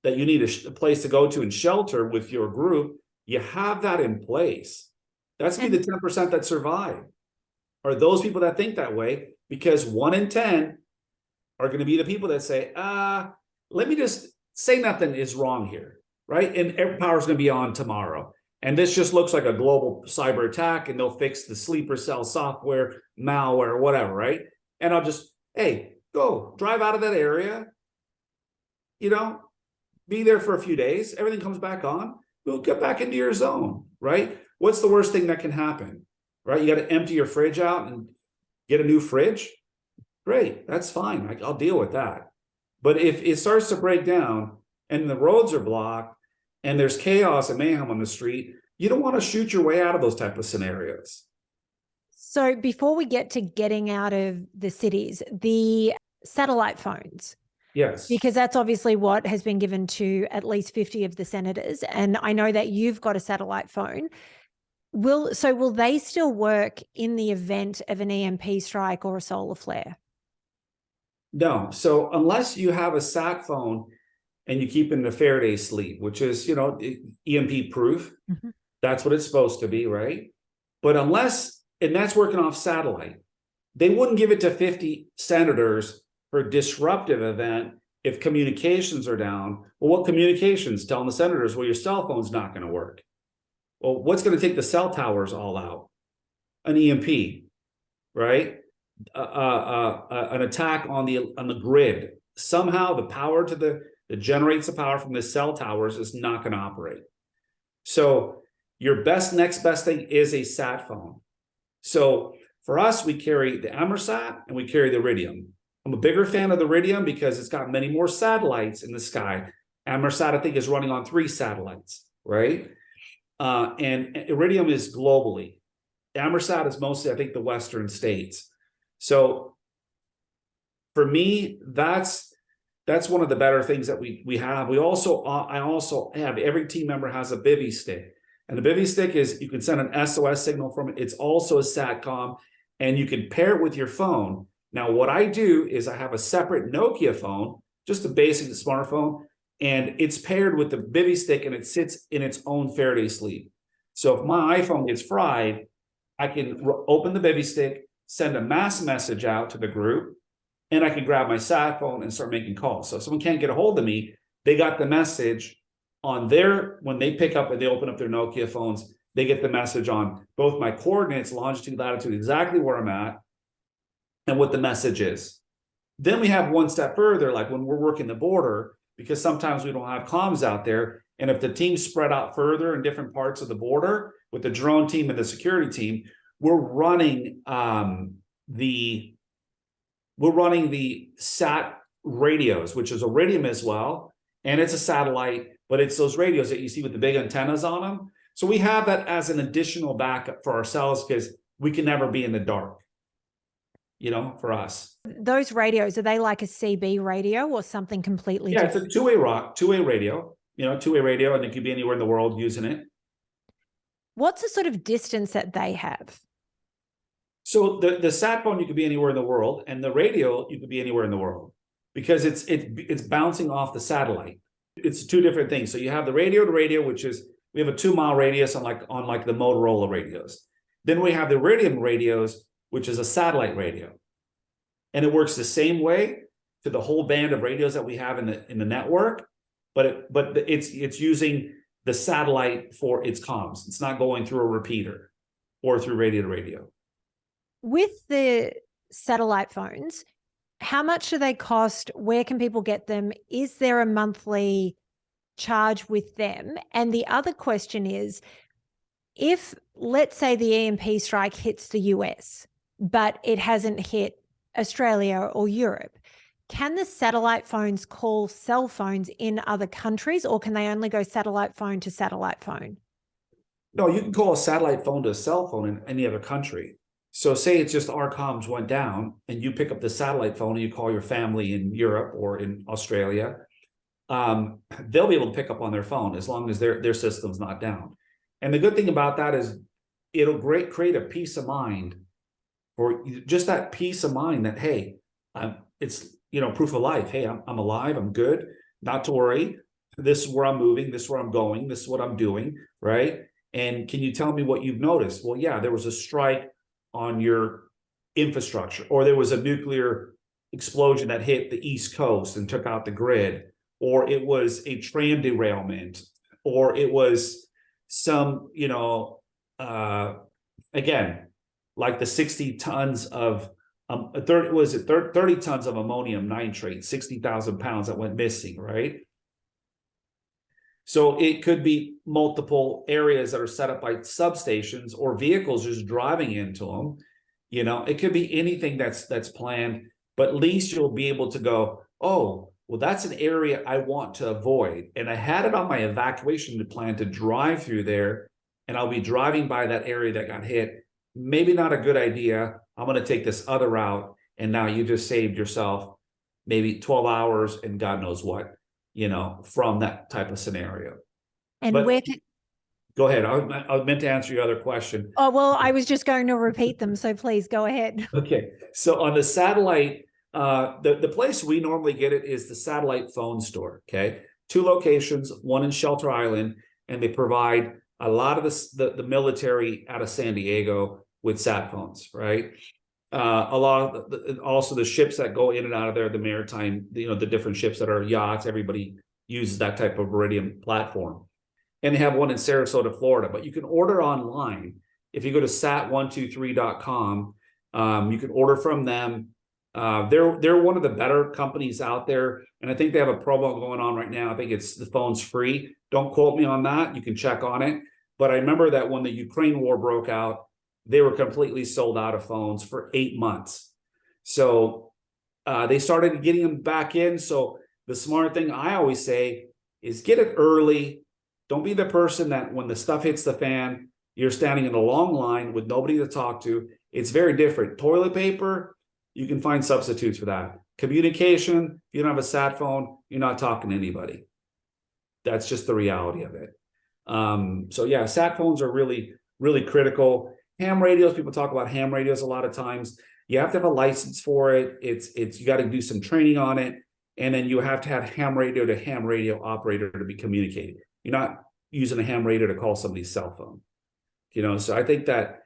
that you need a place to go to and shelter with your group, you have that in place. That's going to be the 10% that survive, are those people that think that way, because 1 in 10 are going to be the people that say, let me just say nothing is wrong here, right? And air power is going to be on tomorrow. And this just looks like a global cyber attack, and they'll fix the sleeper cell software, malware, whatever, right? And I'll just, hey, go drive out of that area, be there for a few days. Everything comes back on. We'll get back into your zone, right? What's the worst thing that can happen, right? You got to empty your fridge out and get a new fridge. Great, that's fine. I'll deal with that. But if it starts to break down and the roads are blocked and there's chaos and mayhem on the street, you don't want to shoot your way out of those type of scenarios. So before we get to getting out of the cities, the satellite phones. Yes. Because that's obviously what has been given to at least 50 of the senators. And I know that you've got a satellite phone. Will they still work in the event of an EMP strike or a solar flare? No. So unless you have a sat phone and you keep it in a Faraday sleeve, which is, EMP proof, that's what it's supposed to be, right? But and that's working off satellite. They wouldn't give it to 50 senators for a disruptive event if communications are down. Well, what communications? Telling the senators, well, your cell phone's not going to work. Well, what's going to take the cell towers all out? An EMP, right? An attack on the grid. Somehow the power that generates the power from the cell towers is not going to operate. So your next best thing is a sat phone. So for us, we carry the Emersat and we carry the Iridium. I'm a bigger fan of the Iridium because it's got many more satellites in the sky. Emersat, I think, is running on 3 satellites, right? And Iridium is globally. Emersat is mostly, I think, the Western states. So for me, that's one of the better things that we have. I also have, every team member has a bivy stick. And the bivy stick is, you can send an SOS signal from it. It's also a SATCOM, and you can pair it with your phone. Now, what I do is I have a separate Nokia phone, just a basic smartphone, and it's paired with the bivy stick, and it sits in its own Faraday sleeve. So if my iPhone gets fried, I can open the bivy stick, send a mass message out to the group, and I can grab my sat phone and start making calls. So if someone can't get a hold of me, they got the message on their, when they pick up and they open up their Nokia phones, they get the message on both my coordinates, longitude, latitude, exactly where I'm at, and what the message is. Then we have one step further, like when we're working the border, because sometimes we don't have comms out there. And if the team's spread out further in different parts of the border with the drone team and the security team, we're running the sat radios, which is a Iridium as well, and it's a satellite, but it's those radios that you see with the big antennas on them. So we have that as an additional backup for ourselves, because we can never be in the dark, you know, for us. Those radios, are they like a CB radio or something completely Yeah, different? it's a two-way radio, you know, two-way radio, and it could be anywhere in the world using it. What's the sort of distance that they have? So the sat phone, you could be anywhere in the world, and the radio, you could be anywhere in the world, because it's bouncing off the satellite. It's two different things. So you have the radio to radio, which is, we have a 2-mile radius on like the Motorola radios. Then we have the Iridium radios, which is a satellite radio, and it works the same way to the whole band of radios that we have in the network, but it's using the satellite for its comms. It's not going through a repeater or through radio to radio. With the satellite phones, how much do they cost? Where can people get them? Is there a monthly charge with them? And the other question is, if, let's say, the EMP strike hits the US, but it hasn't hit Australia or Europe, can the satellite phones call cell phones in other countries, or can they only go satellite phone to satellite phone? No, you can call a satellite phone to a cell phone in any other country. So say it's just our comms went down, and you pick up the satellite phone and you call your family in Europe or in Australia, they'll be able to pick up on their phone as long as their system's not down. And the good thing about that is it'll create a peace of mind, or just that peace of mind that, hey, it's, you know, proof of life. Hey, I'm alive, I'm good, not to worry. This is where I'm moving, this is where I'm going, this is what I'm doing, right? And can you tell me what you've noticed? Well, yeah, there was a strike on your infrastructure, or there was a nuclear explosion that hit the East Coast and took out the grid, or it was a tram derailment, or it was some, you know, again, like the 60 tons of 30 tons of ammonium nitrate, 60,000 pounds that went missing, right? So it could be multiple areas that are set up by substations or vehicles just driving into them. You know, it could be anything that's planned, but at least you'll be able to go, oh, well, that's an area I want to avoid. And I had it on my evacuation plan to drive through there, and I'll be driving by that area that got hit. Maybe not a good idea. I'm going to take this other route. And now you just saved yourself maybe 12 hours and God knows what, you know, from that type of scenario. And but where can... Go ahead. I meant to answer your other question. Oh, well, I was just going to repeat them, so please go ahead. Okay. So on the satellite, the place we normally get it is the satellite phone store. Okay. 2 locations, one in Shelter Island, and they provide a lot of the military out of San Diego with sat phones, right? A lot of also the ships that go in and out of there, the maritime, you know, the different ships that are yachts, everybody uses that type of Iridium platform. And they have one in Sarasota, Florida, but you can order online. If you go to sat123.com, you can order from them. They're one of the better companies out there, and I think they have a promo going on right now. I think it's the phone's free. Don't quote me on that. You can check on it. But I remember that when the Ukraine war broke out, they were completely sold out of phones for 8 months. So they started getting them back in. So the smart thing I always say is get it early. Don't be the person that when the stuff hits the fan, you're standing in a long line with nobody to talk to. It's very different. Toilet paper, you can find substitutes for that. Communication, if you don't have a sat phone, you're not talking to anybody. That's just the reality of it. So yeah, sat phones are really, really critical. Ham radios, people talk about ham radios a lot of times. You have to have a license for it. You got to do some training on it. And then you have to have ham radio to ham radio operator to be communicating. You're not using a ham radio to call somebody's cell phone. So I think that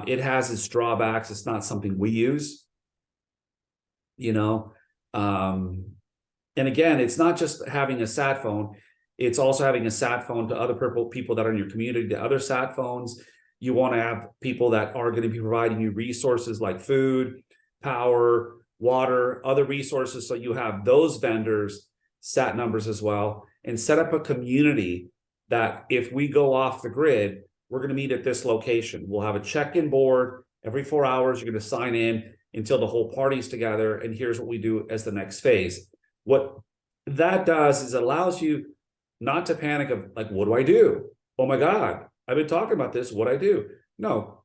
it has its drawbacks. It's not something we use. And again, it's not just having a sat phone. It's also having a sat phone to other people that are in your community, to other sat phones. You want to have people that are going to be providing you resources like food, power, water, other resources. So you have those vendors, sat numbers as well, and set up a community that if we go off the grid, we're going to meet at this location. We'll have a check-in board every 4 hours. You're going to sign in until the whole party's together. And here's what we do as the next phase. What that does is it allows you not to panic of like, what do I do? Oh my God, I've been talking about this. What I do? No,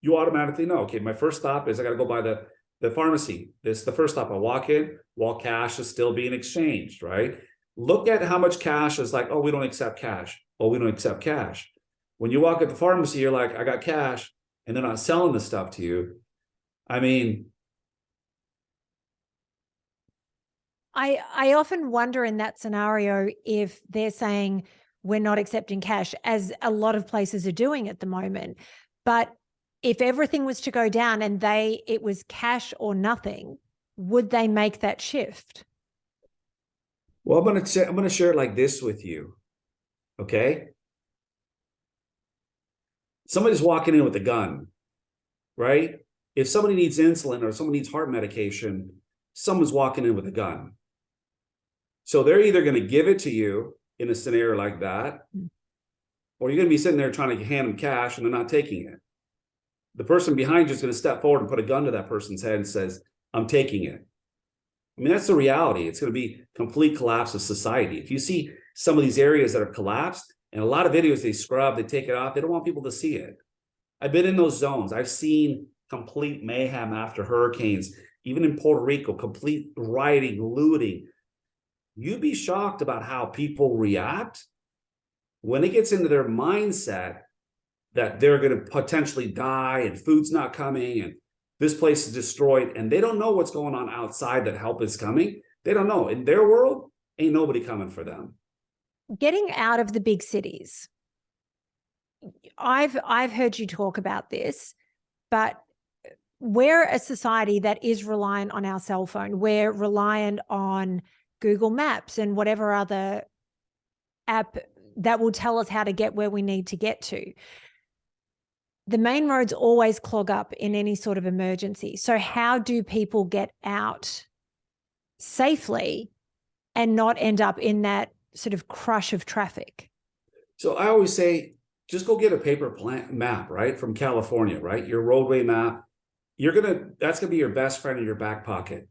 you automatically know. Okay, my first stop is I got to go by the pharmacy. This is the first stop. I walk in while cash is still being exchanged, right? Look at how much cash is like, oh, we don't accept cash. Oh, we don't accept cash. When you walk at the pharmacy, you're like, I got cash, and they're not selling the stuff to you. I mean, I often wonder in that scenario if they're saying we're not accepting cash, as a lot of places are doing at the moment. But if everything was to go down and it was cash or nothing, would they make that shift? well, I'm gonna share it like this with you. Okay. Somebody's walking in with a gun, right? If somebody needs insulin or someone needs heart medication, someone's walking in with a gun. So they're either going to give it to you in a scenario like that, or you're going to be sitting there trying to hand them cash and they're not taking it. The person behind you is going to step forward and put a gun to that person's head and says, I'm taking it. I mean, that's the reality. It's going to be complete collapse of society. If you see some of these areas that are collapsed, and a lot of videos they scrub, they take it off, they don't want people to see it. I've been in those zones. I've seen complete mayhem after hurricanes, even in Puerto Rico, complete rioting, looting. You'd be shocked about how people react when it gets into their mindset that they're going to potentially die and food's not coming and this place is destroyed, and they don't know what's going on outside, that help is coming. They don't know. In their world, ain't nobody coming for them. Getting out of the big cities. I've heard you talk about this, but we're a society that is reliant on our cell phone. We're reliant on Google Maps and whatever other app that will tell us how to get where we need to get to. The main roads always clog up in any sort of emergency. So how do people get out safely and not end up in that sort of crush of traffic? So I always say, just go get a paper map, right? From California, right? Your roadway map. That's gonna be your best friend in your back pocket.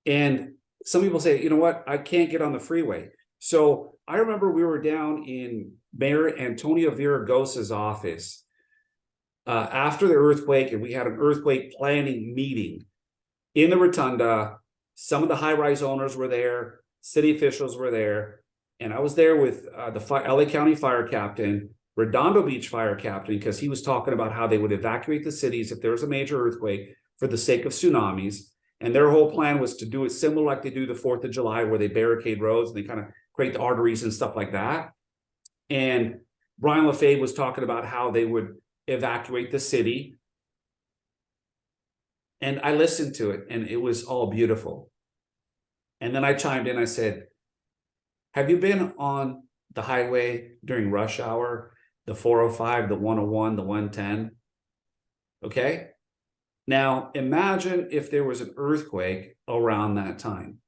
And some people say, you know what? I can't get on the freeway. So I remember we were down in Mayor Antonio Viragosa's office after the earthquake, and we had an earthquake planning meeting in the rotunda. Some of the high-rise owners were there, city officials were there, and I was there with the LA County fire captain, Redondo Beach fire captain, because he was talking about how they would evacuate the cities if there was a major earthquake for the sake of tsunamis. And their whole plan was to do it similar like they do the 4th of July, where they barricade roads and they kind of create the arteries and stuff like that. And Brian LaFave was talking about how they would evacuate the city. And I listened to it, and it was all beautiful. And then I chimed in, I said, have you been on the highway during rush hour, the 405, the 101, the 110? Okay. Now, imagine if there was an earthquake around that time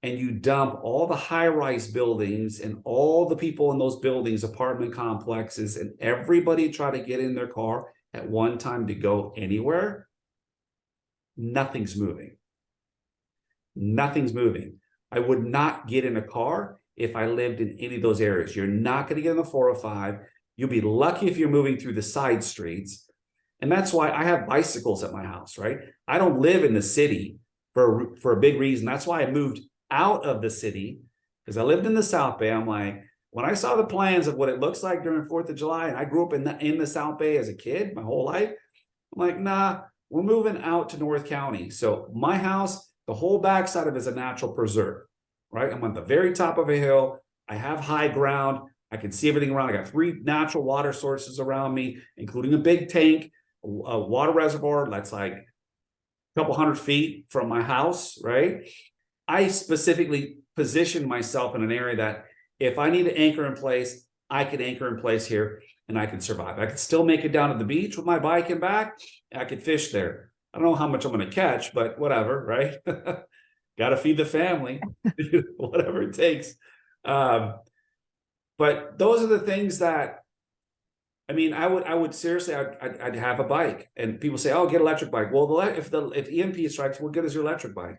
and you dump all the high-rise buildings and all the people in those buildings, apartment complexes, and everybody try to get in their car at one time to go anywhere. Nothing's moving. Nothing's moving. I would not get in a car if I lived in any of those areas. You're not going to get on the 405. You'll be lucky if you're moving through the side streets. And that's why I have bicycles at my house, right? I don't live in the city for a big reason. That's why I moved out of the city, because I lived in the South Bay. I'm like, when I saw the plans of what it looks like during 4th of July, and I grew up in the South Bay as a kid, my whole life, I'm like, nah, we're moving out to North County. So my house, the whole backside of it is a natural preserve, right? I'm on the very top of a hill. I have high ground. I can see everything around. I got 3 natural water sources around me, including a big tank, a water reservoir that's like a couple 100 feet from my house, right? I specifically positioned myself in an area that if I need to anchor in place, I can anchor in place here and I can survive. I can still make it down to the beach with my bike and back. I could fish there. I don't know how much I'm going to catch, but whatever, right? Got to feed the family, whatever it takes. But those are the things that, I mean, I would seriously, I'd have a bike, and people say, "Oh, get an electric bike." Well, if EMP strikes, what good is your electric bike?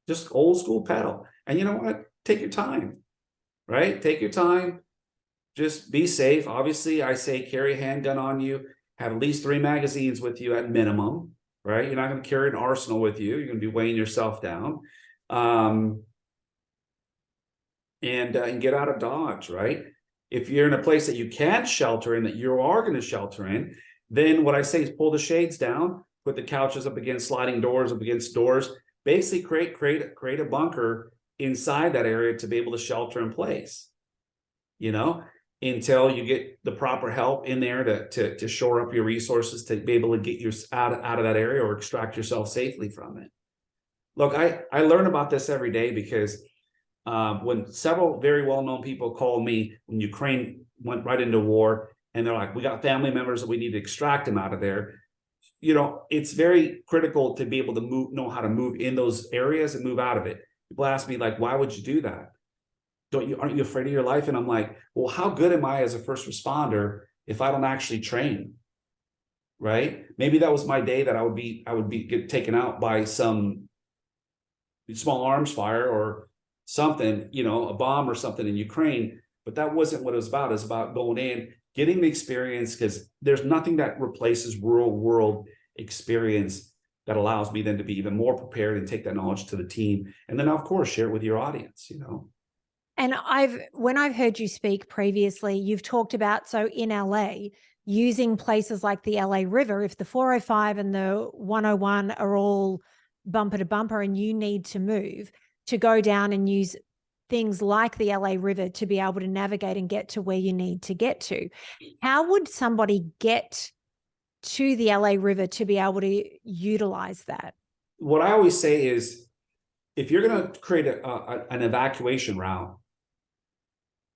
Just old school pedal. And you know what? Take your time, right? Take your time. Just be safe. Obviously, I say carry a handgun on you. Have at least 3 magazines with you at minimum, right? You're not going to carry an arsenal with you. You're going to be weighing yourself down. And get out of Dodge, right? If you're in a place that you can't shelter in, that you are going to shelter in, then what I say is pull the shades down, put the couches up against sliding doors, up against doors, basically create a bunker inside that area to be able to shelter in place, until you get the proper help in there to shore up your resources, to be able to get you out of that area or extract yourself safely from it. Look, I learn about this every day because when several very well-known people called me when Ukraine went right into war, and they're like, we got family members that we need to extract them out of there. It's very critical to be able to know how to move in those areas and move out of it. People ask me, like, why would you do that? Aren't you afraid of your life? And I'm like, well, how good am I as a first responder if I don't actually train? Right? Maybe that was my day that I would get taken out by some small arms fire or something, a bomb or something in Ukraine. But that wasn't what it was about. It's about going in, getting the experience, because there's nothing that replaces real world experience that allows me then to be even more prepared and take that knowledge to the team. And then, of course, share it with your audience, And when I've heard you speak previously, you've talked about, so in LA, using places like the LA River, if the 405 and the 101 are all bumper to bumper and you need to move, to go down and use things like the LA River to be able to navigate and get to where you need to get to. How would somebody get to the LA River to be able to utilize that? What I always say is, if you're going to create an evacuation route,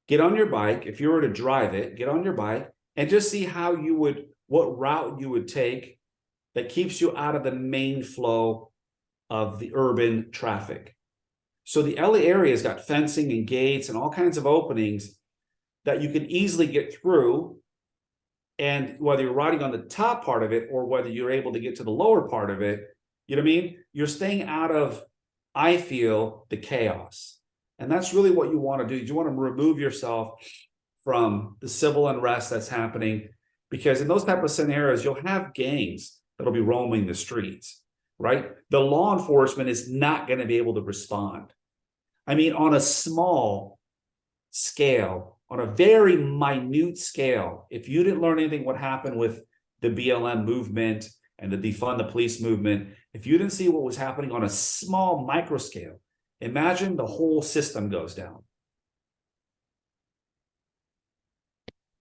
get on your bike. If you were to drive it, get on your bike and just see what route you would take that keeps you out of the main flow of the urban traffic. So the LA area has got fencing and gates and all kinds of openings that you can easily get through. And whether you're riding on the top part of it or whether you're able to get to the lower part of it, you know what I mean? You're staying out of, I feel, the chaos. And that's really what you want to do. You want to remove yourself from the civil unrest that's happening, because in those type of scenarios, you'll have gangs that'll be roaming the streets, right? The law enforcement is not going to be able to respond. I mean, on a small scale, on a very minute scale, if you didn't learn anything what happened with the BLM movement and the defund the police movement, if you didn't see what was happening on a small micro scale, imagine the whole system goes down.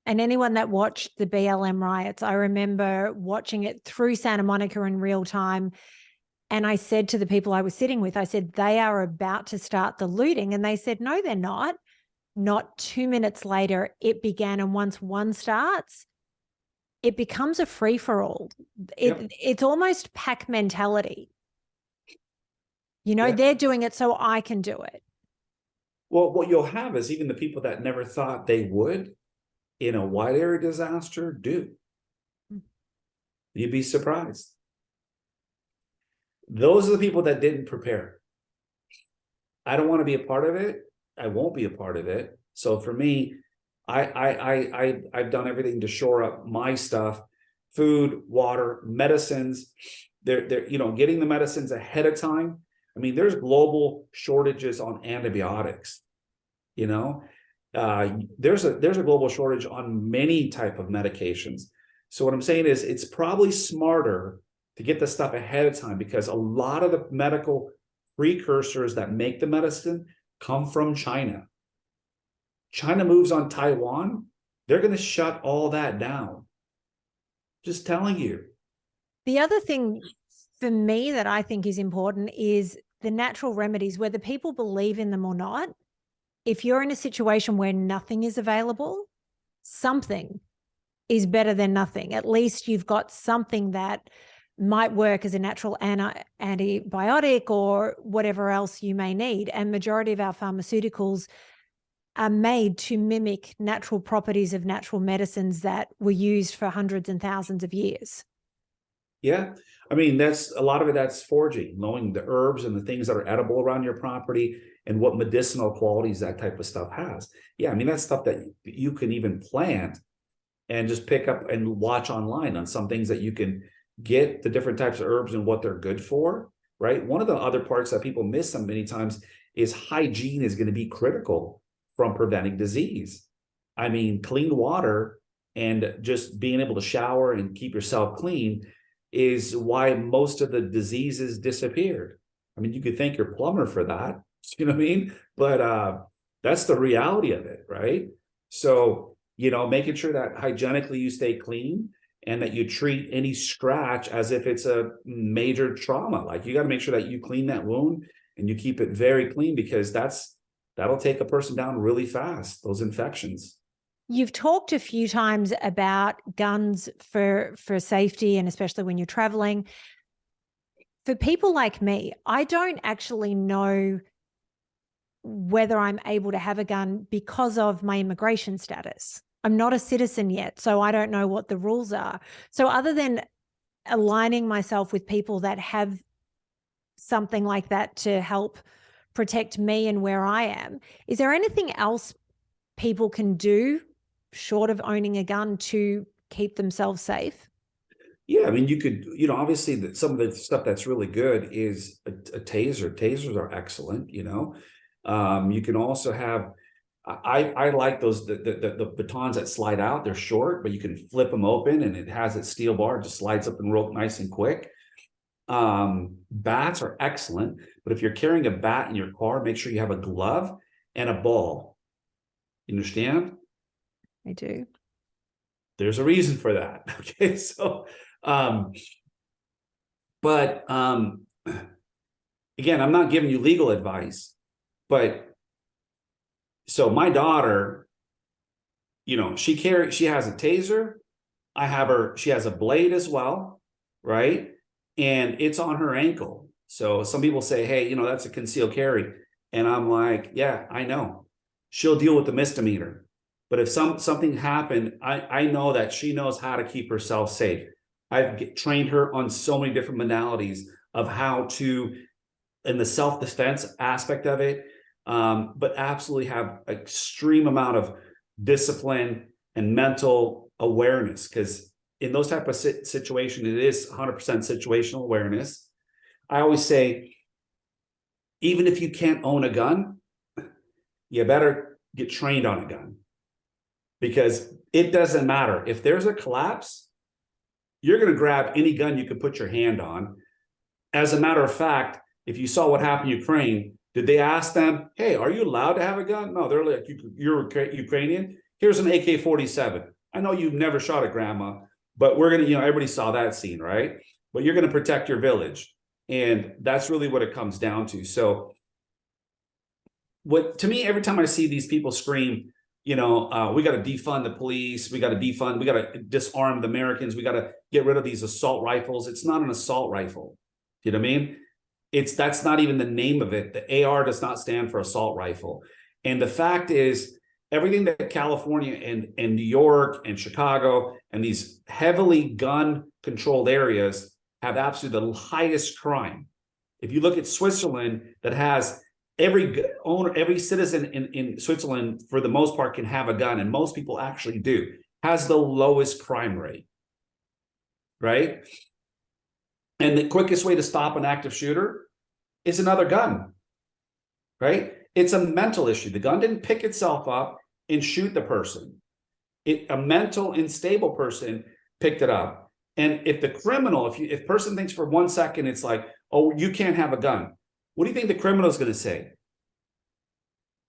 And anyone that watched the BLM riots, I remember watching it through Santa Monica in real time. And I said to the people I was sitting with, I said, they are about to start the looting. And they said, no, they're not. Not 2 minutes later, it began. And once one starts, it becomes a free-for-all. It's almost pack mentality. They're doing it, so I can do it. Well, what you'll have is even the people that never thought they would in a wide area disaster do. You'd be surprised. Those are the people that didn't prepare. I don't want to be a part of it. I won't be a part of it. So for me, I've done everything to shore up my stuff: food, water, medicines. They're getting the medicines ahead of time. I mean, there's global shortages on antibiotics, there's a global shortage on many type of medications. So what I'm saying is it's probably smarter to get this stuff ahead of time, because a lot of the medical precursors that make the medicine come from China. China moves on Taiwan, they're going to shut all that down. Just telling you. The other thing for me that I think is important is the natural remedies, whether people believe in them or not. If you're in a situation where nothing is available, something is better than nothing. At least you've got something that might work as a natural antibiotic or whatever else you may need. And majority of our pharmaceuticals are made to mimic natural properties of natural medicines that were used for hundreds and thousands of years. Yeah. I mean, that's a lot of it, that's foraging, knowing the herbs and the things that are edible around your property and what medicinal qualities that type of stuff has. Yeah. I mean, that's stuff that you can even plant and just pick up and watch online on some things that you can get the different types of herbs and what they're good for, right? One of the other parts that people miss so many times is hygiene is going to be critical from preventing disease. I mean, clean water and just being able to shower and keep yourself clean is why most of the diseases disappeared. I mean, you could thank your plumber for that, you know what I mean? But that's the reality of it, right? So, you know, making sure that hygienically you stay clean and that you treat any scratch as if it's a major trauma. Like, you got to make sure that you clean that wound and you keep it very clean, because that'll take a person down really fast, those infections. You've talked a few times about guns for safety, and especially when you're traveling. For people like me, I don't actually know whether I'm able to have a gun because of my immigration status. I'm not a citizen yet, so I don't know what the rules are. So other than aligning myself with people that have something like that to help protect me and where I am, is there anything else people can do short of owning a gun to keep themselves safe? Yeah, I mean, you could, you know, obviously some of the stuff that's really good is a taser. Tasers are excellent, you know. You can also have, I like those, the batons that slide out. They're short, but you can flip them open and it has its steel bar, just slides up and real nice and quick. Bats are excellent, but if you're carrying a bat in your car, make sure you have a glove and a ball. You understand? I do. There's a reason for that. Okay, so but again, I'm not giving you legal advice, but so my daughter, you know, she has a taser. She has a blade as well, right? And it's on her ankle. So some people say, hey, you know, that's a concealed carry. And I'm like, yeah, I know. She'll deal with the misdemeanor. But if something happened, I know that she knows how to keep herself safe. I've trained her on so many different modalities of how to, in the self-defense aspect of it, but absolutely have extreme amount of discipline and mental awareness, because in those type of situation, it is 100% situational awareness. I always say, even if you can't own a gun, you better get trained on a gun, because it doesn't matter. If there's a collapse, you're going to grab any gun you could put your hand on. As a matter of fact, if you saw what happened in Ukraine, did they ask them, hey, are you allowed to have a gun? No, they're like, you're Ukrainian. Here's an AK-47. I know you've never shot at grandma, but we're going to, you know, everybody saw that scene, right? But you're going to protect your village. And that's really what it comes down to. So what, to me, every time I see these people scream, you know, we got to defund the police, we got to disarm the Americans, we got to get rid of these assault rifles. It's not an assault rifle. You know what I mean? That's not even the name of it. The AR does not stand for assault rifle. And the fact is, everything that California and New York and Chicago and these heavily gun controlled areas have absolutely the highest crime. If you look at Switzerland, that has every citizen in Switzerland, for the most part, can have a gun, and most people actually do, has the lowest crime rate, right? And the quickest way to stop an active shooter is another gun, right? It's a mental issue. The gun didn't pick itself up. and shoot the person. A mental unstable person picked it up. And if the criminal, if person thinks for 1 second, it's like, oh, you can't have a gun. What do you think the criminal is going to say?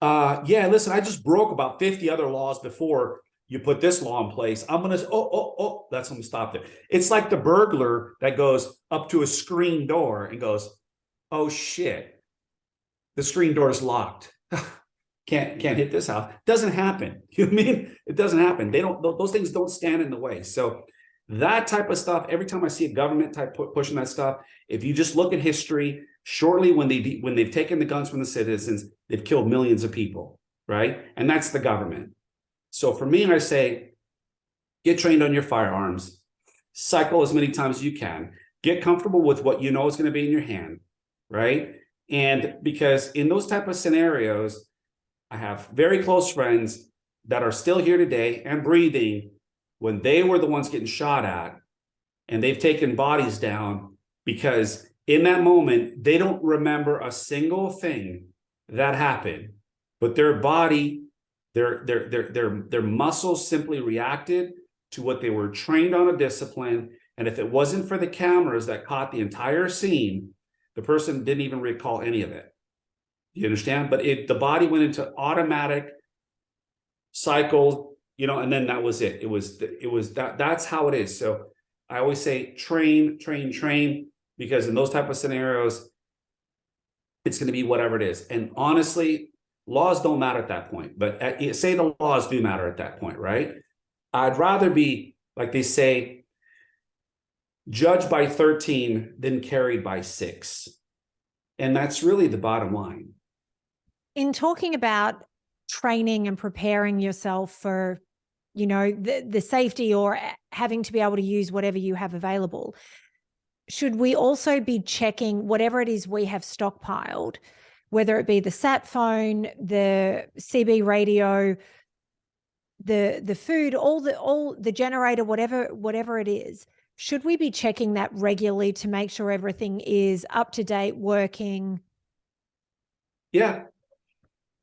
Yeah, listen, I just broke about 50 other laws before you put this law in place. I'm going to, that's going to stop there. It's like the burglar that goes up to a screen door and goes, oh shit, the screen door is locked. Can't hit this house. Doesn't happen. You know what I mean? It doesn't happen. Those things don't stand in the way. So that type of stuff, every time I see a government type pushing that stuff, if you just look at history, shortly when they've taken the guns from the citizens, they've killed millions of people, right? And that's the government. So for me, I say, get trained on your firearms, cycle as many times as you can, get comfortable with what you know is going to be in your hand, right? And because in those type of scenarios, I have very close friends that are still here today and breathing when they were the ones getting shot at, and they've taken bodies down because in that moment, they don't remember a single thing that happened, but their body, their muscles simply reacted to what they were trained on a discipline. And if it wasn't for the cameras that caught the entire scene, the person didn't even recall any of it. You understand? But the body went into automatic cycle, you know, and then that was it. It was that's how it is. So I always say train, because in those type of scenarios, it's going to be whatever it is. And honestly, laws don't matter at that point, but say the laws do matter at that point, right? I'd rather be, like they say, judged by 13 than carried by 6. And that's really the bottom line. In talking about training and preparing yourself for, you know, the safety or having to be able to use whatever you have available, should we also be checking whatever it is we have stockpiled, whether it be the sat phone, the CB radio, the food, all the generator, whatever it is? Should we be checking that regularly to make sure everything is up to date, working? Yeah,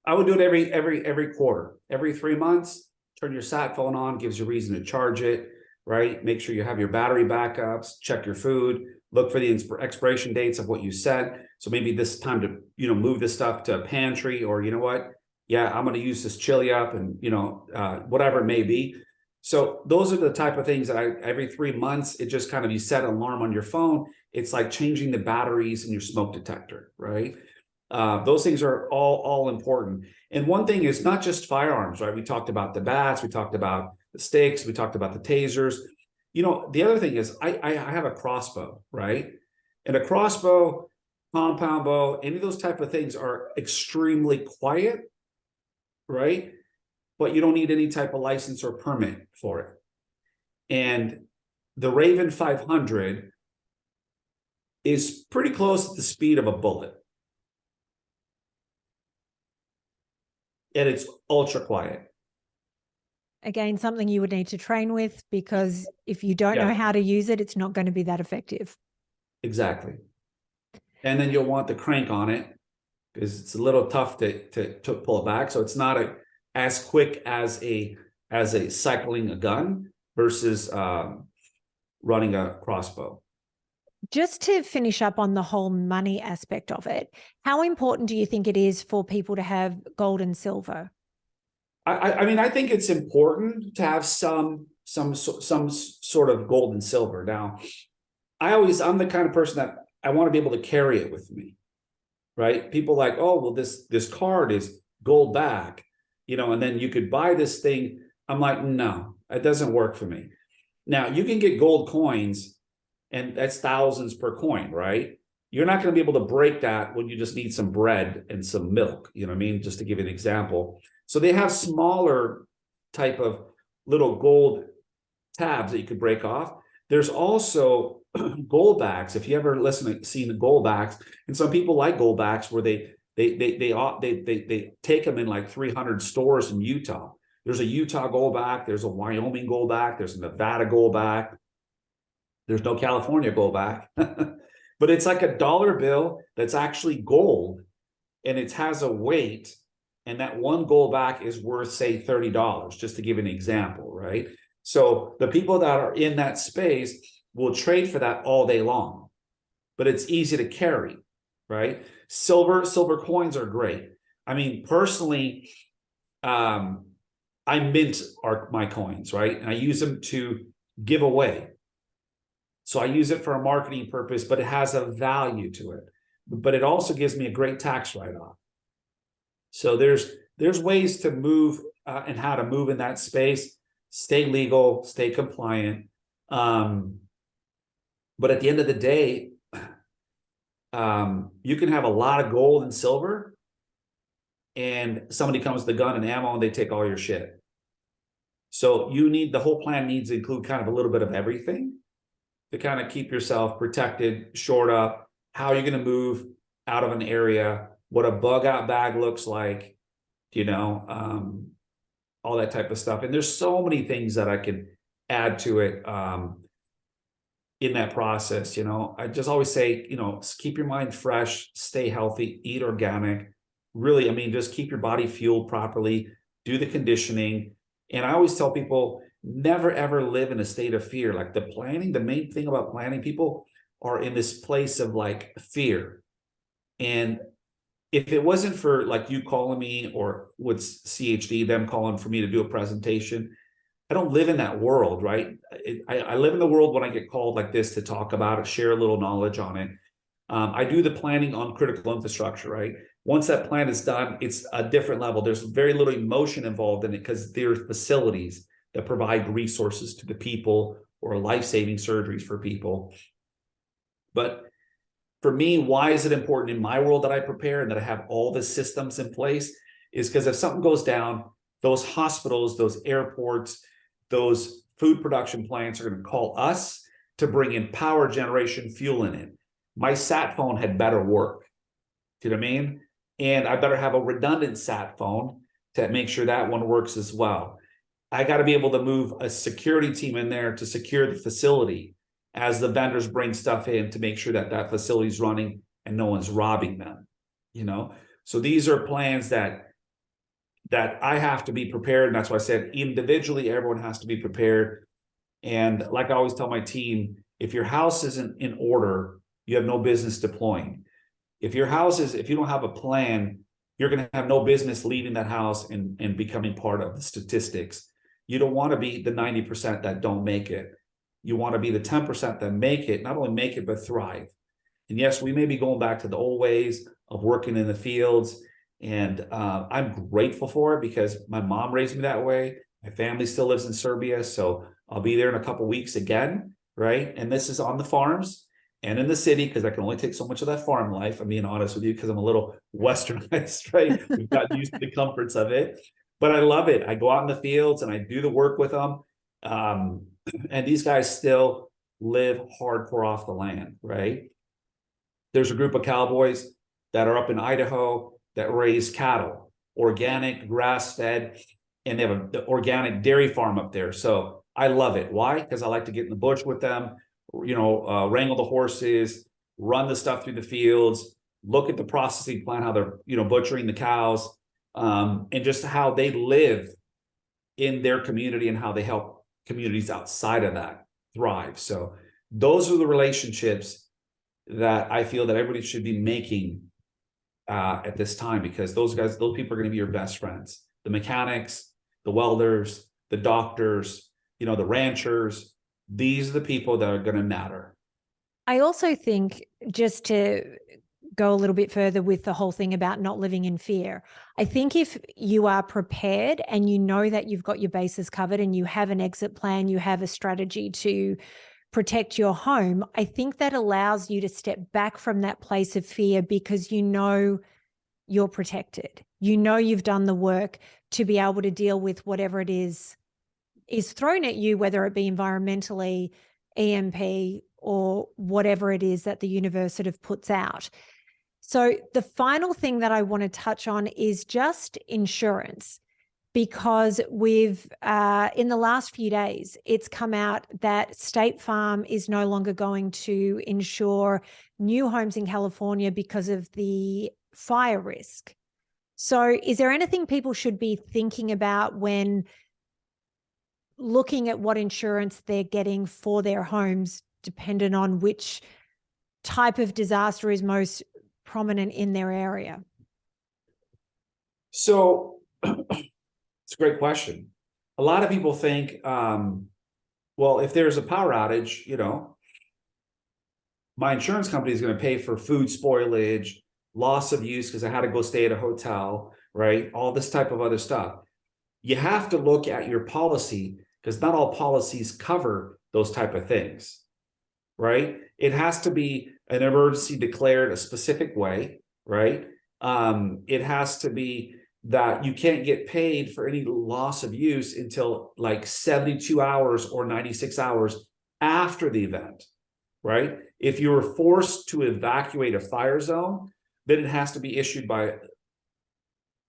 I would do it every quarter, every 3 months. Turn your sat phone on, gives you a reason to charge it, right? Make sure you have your battery backups, check your food, look for the expiration dates of what you set. So maybe this time to, you know, move this stuff to a pantry, or you know what? Yeah, I'm going to use this chili up, and you know, whatever it may be. So those are the type of things that every 3 months, it just kind of, you set an alarm on your phone. It's like changing the batteries in your smoke detector, right? Those things are all important. And one thing is not just firearms, right? We talked about the bats, we talked about the sticks, we talked about the tasers. You know, the other thing is I have a crossbow, right? And a crossbow, compound bow, any of those type of things are extremely quiet, right? But you don't need any type of license or permit for it. And the Raven 500 is pretty close to the speed of a bullet. And it's ultra quiet. Again, something you would need to train with, because if you don't know how to use it, it's not going to be that effective. Exactly. And then you'll want the crank on it because it's a little tough to pull it back. So it's not as quick as a cycling a gun versus running a crossbow. Just to finish up on the whole money aspect of it, how important do you think it is for people to have gold and silver? I mean, I think it's important to have some sort of gold and silver. Now, I'm the kind of person that I want to be able to carry it with me, right? People like, oh, well, this card is gold back, you know, and then you could buy this thing. I'm like, no, it doesn't work for me. Now, you can get gold coins, and that's thousands per coin, right? You're not going to be able to break that when you just need some bread and some milk, you know what I mean? Just to give you an example. So they have smaller type of little gold tabs that you could break off. There's also gold backs. If you ever seen the gold backs, and some people like gold backs where they take them in like 300 stores in Utah. There's a Utah gold back. There's a Wyoming gold back. There's a Nevada gold back. There's no California gold back, but it's like a dollar bill that's actually gold, and it has a weight and that one gold back is worth, say, $30, just to give an example, right? So the people that are in that space will trade for that all day long, but it's easy to carry, right? Silver coins are great. I mean, personally, I mint my coins, right? And I use them to give away. So I use it for a marketing purpose, but it has a value to it. But it also gives me a great tax write-off. So there's ways to move and how to move in that space, stay legal, stay compliant. But at the end of the day, you can have a lot of gold and silver, and somebody comes with the gun and ammo and they take all your shit. So the whole plan needs to include kind of a little bit of everything to kind of keep yourself protected, shored up, how you're going to move out of an area, what a bug out bag looks like, all that type of stuff. And there's so many things that I can add to it in that process. I just always say, keep your mind fresh, stay healthy, eat organic. Really, I mean, just keep your body fueled properly, do the conditioning. And I always tell people, never, ever live in a state of fear. Like the main thing about planning, people are in this place of like fear. And if it wasn't for like you calling me or with CHD, them calling for me to do a presentation, I don't live in that world, right? I live in the world when I get called like this to talk about it, share a little knowledge on it. I do the planning on critical infrastructure, right? Once that plan is done, it's a different level. There's very little emotion involved in it because there are facilities that provide resources to the people or life-saving surgeries for people. But for me, why is it important in my world that I prepare and that I have all the systems in place? Is because if something goes down, those hospitals, those airports, those food production plants are going to call us to bring in power generation fuel in it. My sat phone had better work. Do you know what I mean? And I better have a redundant sat phone to make sure that one works as well. I got to be able to move a security team in there to secure the facility as the vendors bring stuff in to make sure that that facility is running and no one's robbing them. So these are plans that I have to be prepared. And that's why I said individually, everyone has to be prepared. And like I always tell my team, if your house isn't in order, you have no business deploying. If you don't have a plan, you're going to have no business leaving that house and becoming part of the statistics. You don't want to be the 90% that don't make it. You want to be the 10% that make it, not only make it, but thrive. And yes, we may be going back to the old ways of working in the fields. And I'm grateful for it because my mom raised me that way. My family still lives in Serbia. So I'll be there in a couple of weeks again, right? And this is on the farms and in the city because I can only take so much of that farm life. I'm being honest with you because I'm a little westernized, right? We've gotten used to the comforts of it. But I love it. I go out in the fields and I do the work with them. And these guys still live hardcore off the land, right? There's a group of cowboys that are up in Idaho that raise cattle, organic, grass-fed, and they have the organic dairy farm up there. So I love it. Why? Because I like to get in the bush with them, wrangle the horses, run the stuff through the fields, look at the processing plant, how they're, butchering the cows, and just how they live in their community and how they help communities outside of that thrive. So those are the relationships that I feel that everybody should be making at this time, because those people are going to be your best friends. The mechanics, the welders, the doctors, the ranchers, these are the people that are going to matter. I also think, just to go a little bit further with the whole thing about not living in fear, I think if you are prepared and you know that you've got your bases covered and you have an exit plan, you have a strategy to protect your home, I think that allows you to step back from that place of fear because you're protected. You've done the work to be able to deal with whatever it is thrown at you, whether it be environmentally, EMP, or whatever it is that the universe sort of puts out. So the final thing that I want to touch on is just insurance, because we've, in the last few days, it's come out that State Farm is no longer going to insure new homes in California because of the fire risk. So is there anything people should be thinking about when looking at what insurance they're getting for their homes, dependent on which type of disaster is most prominent in their area? So it's a great question. A lot of people think, well, if there's a power outage, my insurance company is going to pay for food spoilage, loss of use because I had to go stay at a hotel, right? All this type of other stuff. You have to look at your policy because not all policies cover those type of things, right? It has to be an emergency declared a specific way, right? It has to be that you can't get paid for any loss of use until like 72 hours or 96 hours after the event, right? If you were forced to evacuate a fire zone, then it has to be issued by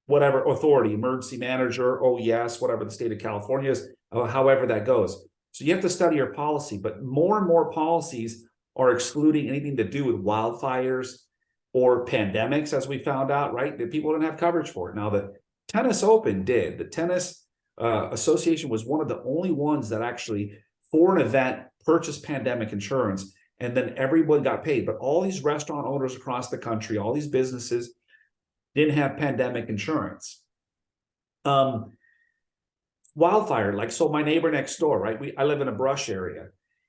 whatever authority, emergency manager, OES, whatever the state of California is, however that goes. So you have to study your policy, but more and more policies are excluding anything to do with wildfires or pandemics, as we found out, right? That people didn't have coverage for it. Now, the Tennis Open did. The Tennis Association was one of the only ones that actually, for an event, purchased pandemic insurance, and then everyone got paid. But all these restaurant owners across the country, all these businesses didn't have pandemic insurance. Wildfire, like, so my neighbor next door, right? I live in a brush area.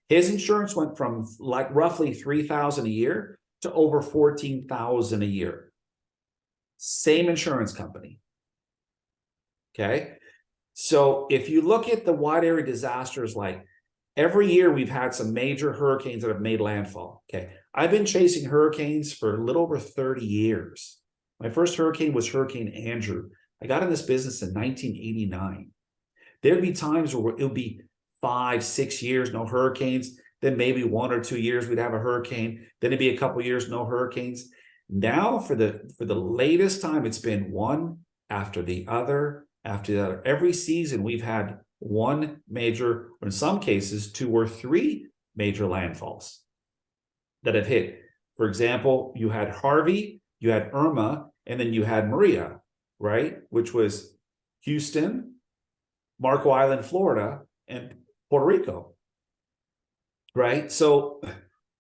His insurance went from like roughly $3,000 a year to over $14,000 a year. Same insurance company. Okay. So if you look at the wide area disasters, like every year we've had some major hurricanes that have made landfall. Okay. I've been chasing hurricanes for a little over 30 years. My first hurricane was Hurricane Andrew. I got in this business in 1989. There'd be times where it would be 5, 6 years, no hurricanes. Then maybe 1 or 2 years we'd have a hurricane. Then it'd be a couple years, no hurricanes. Now for the latest time, it's been one after the other, after the other. Every season we've had one major, or in some cases, 2 or 3 major landfalls that have hit. For example, you had Harvey, you had Irma, and then you had Maria, right? Which was Houston, Marco Island, Florida, and Puerto Rico, right? So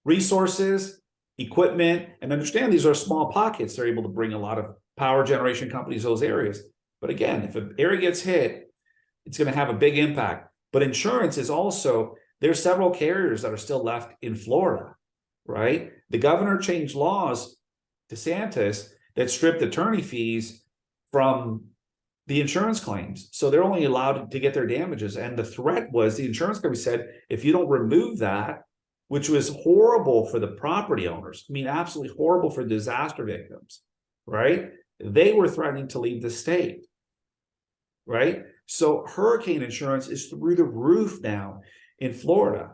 resources, equipment, and understand these are small pockets. They're able to bring a lot of power generation companies to those areas. But again, if an area gets hit, it's going to have a big impact. But insurance is also, there's several carriers that are still left in Florida, right? The governor changed laws, DeSantis, that stripped attorney fees from the insurance claims. So they're only allowed to get their damages. And the threat was, the insurance company said, if you don't remove that, which was horrible for the property owners, I mean, absolutely horrible for disaster victims, right? They were threatening to leave the state, right? So hurricane insurance is through the roof now in Florida.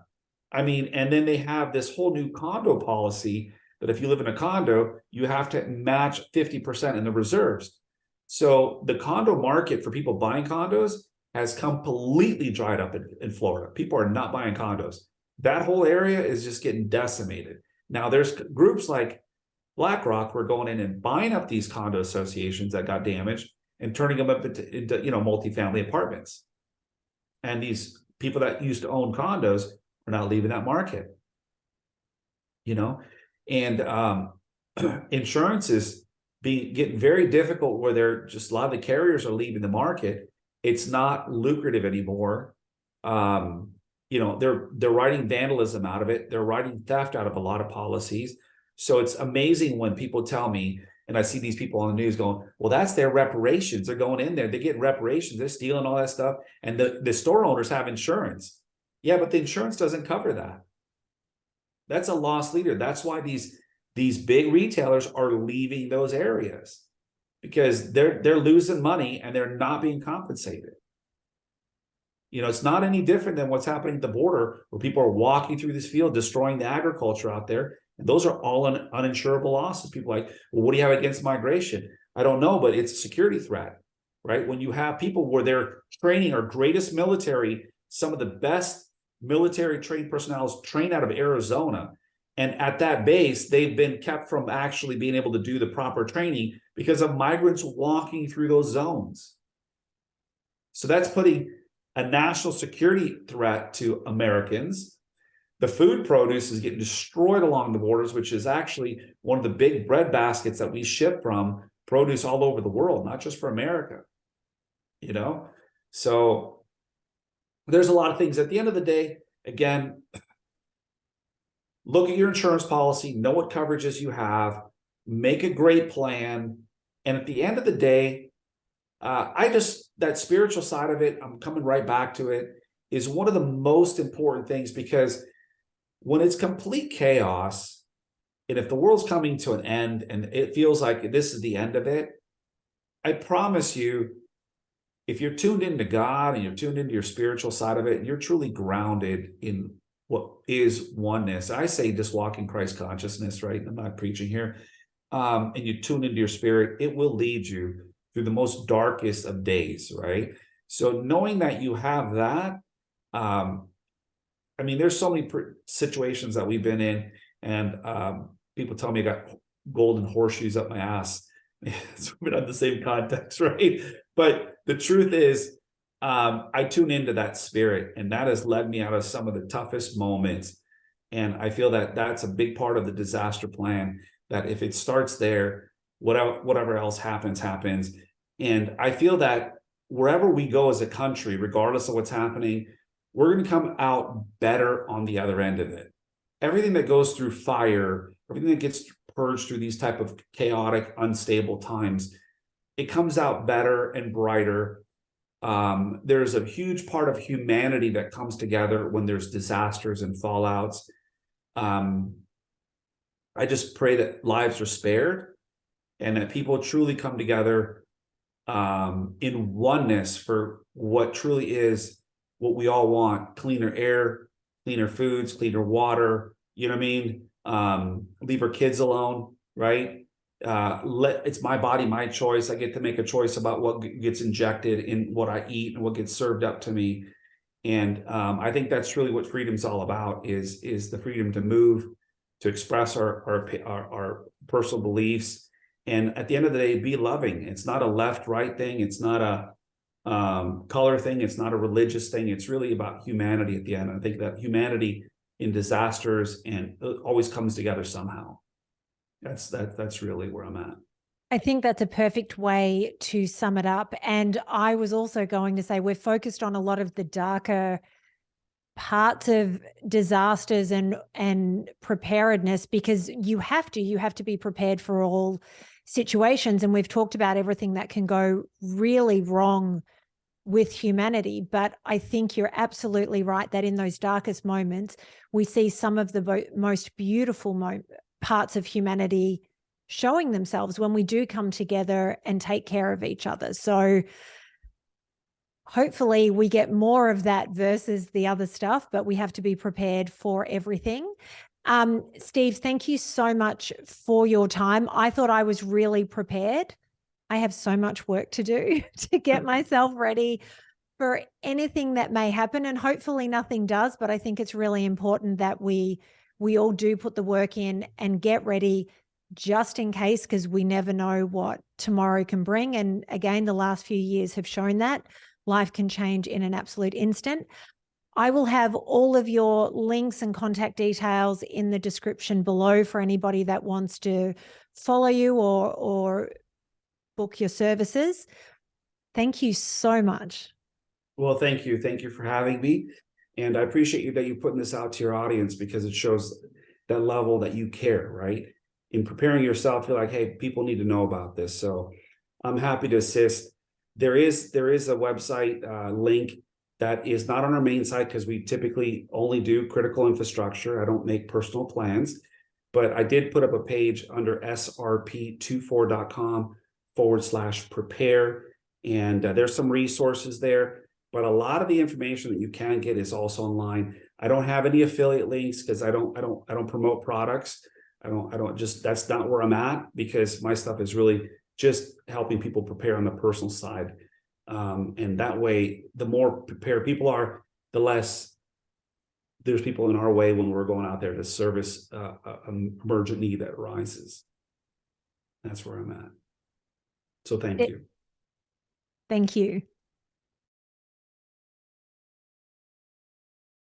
I mean, and then they have this whole new condo policy that if you live in a condo, you have to match 50% in the reserves. So the condo market for people buying condos has completely dried up in Florida. People are not buying condos. That whole area is just getting decimated. Now there's groups like BlackRock who are going in and buying up these condo associations that got damaged and turning them up into multifamily apartments. And these people that used to own condos are now leaving that market. And insurance is getting very difficult, where they're just, a lot of the carriers are leaving the market. It's not lucrative anymore. They're writing vandalism out of it. They're writing theft out of a lot of policies. So it's amazing when people tell me, and I see these people on the news going, well, that's their reparations. They're going in there, they're getting reparations, they're stealing all that stuff. And the store owners have insurance. Yeah, but the insurance doesn't cover that. That's a loss leader. That's why these big retailers are leaving those areas, because they're losing money and they're not being compensated. It's not any different than what's happening at the border, where people are walking through this field, destroying the agriculture out there. And those are all uninsurable losses. People are like, well, what do you have against migration? I don't know, but it's a security threat, right? When you have people where they're training our greatest military, some of the best military trained personnel trained out of Arizona. And at that base, they've been kept from actually being able to do the proper training because of migrants walking through those zones. So that's putting a national security threat to Americans. The food produce is getting destroyed along the borders, which is actually one of the big bread baskets that we ship from produce all over the world, not just for America, you know? So there's a lot of things. At the end of the day, again, look at your insurance policy, know what coverages you have, make a great plan. And at the end of the day, that spiritual side of it, I'm coming right back to it, is one of the most important things, because when it's complete chaos, and if the world's coming to an end and it feels like this is the end of it, I promise you, if you're tuned into God and you're tuned into your spiritual side of it, and you're truly grounded in what is oneness, I say just walk in Christ consciousness, right? I'm not preaching here. And you tune into your spirit, it will lead you through the most darkest of days, right? So knowing that you have that, I mean, there's so many situations that we've been in, and people tell me I got golden horseshoes up my ass. It's been on the same context, right? But the truth is, I tune into that spirit, and that has led me out of some of the toughest moments. And I feel that that's a big part of the disaster plan, that if it starts there, whatever else happens. And I feel that wherever we go as a country, regardless of what's happening, we're going to come out better on the other end of it. Everything that goes through fire, everything that gets purged through these type of chaotic, unstable times, it comes out better and brighter. There's a huge part of humanity that comes together when there's disasters and fallouts. I just pray that lives are spared and that people truly come together in oneness for what truly is what we all want: cleaner air, cleaner foods, cleaner water, you know what I mean? Leave our kids alone, right? It's my body, my choice. I get to make a choice about what gets injected in what I eat and what gets served up to me. And I think that's really what freedom's all about, is the freedom to move, to express our personal beliefs. And at the end of the day, be loving. It's not a left, right thing. It's not a color thing. It's not a religious thing. It's really about humanity at the end. I think that humanity in disasters and always comes together somehow. That's really where I'm at. I think that's a perfect way to sum it up. And I was also going to say, we're focused on a lot of the darker parts of disasters and preparedness, because you have to be prepared for all situations. And we've talked about everything that can go really wrong with humanity. But I think you're absolutely right that in those darkest moments, we see some of the most beautiful parts of humanity showing themselves when we do come together and take care of each other. So hopefully we get more of that versus the other stuff, but we have to be prepared for everything. Steve, thank you so much for your time. I thought I was really prepared. I have so much work to do to get myself ready for anything that may happen, and hopefully nothing does, but I think it's really important that we all do put the work in and get ready just in case, because we never know what tomorrow can bring. And again, the last few years have shown that life can change in an absolute instant. I will have all of your links and contact details in the description below for anybody that wants to follow you or book your services. Thank you so much. Well, thank you. Thank you for having me. And I appreciate you that you're putting this out to your audience, because it shows that level that you care, right? In preparing yourself, you're like, hey, people need to know about this. So I'm happy to assist. There is a website link that is not on our main site, because we typically only do critical infrastructure. I don't make personal plans, but I did put up a page under srp24.com/prepare. And there's some resources there, but a lot of the information that you can get is also online. I don't have any affiliate links because I don't promote products. I don't just, that's not where I'm at, because my stuff is really just helping people prepare on the personal side. And that way, the more prepared people are, the less there's people in our way when we're going out there to service an emergent need that arises. That's where I'm at. So thank you. Thank you.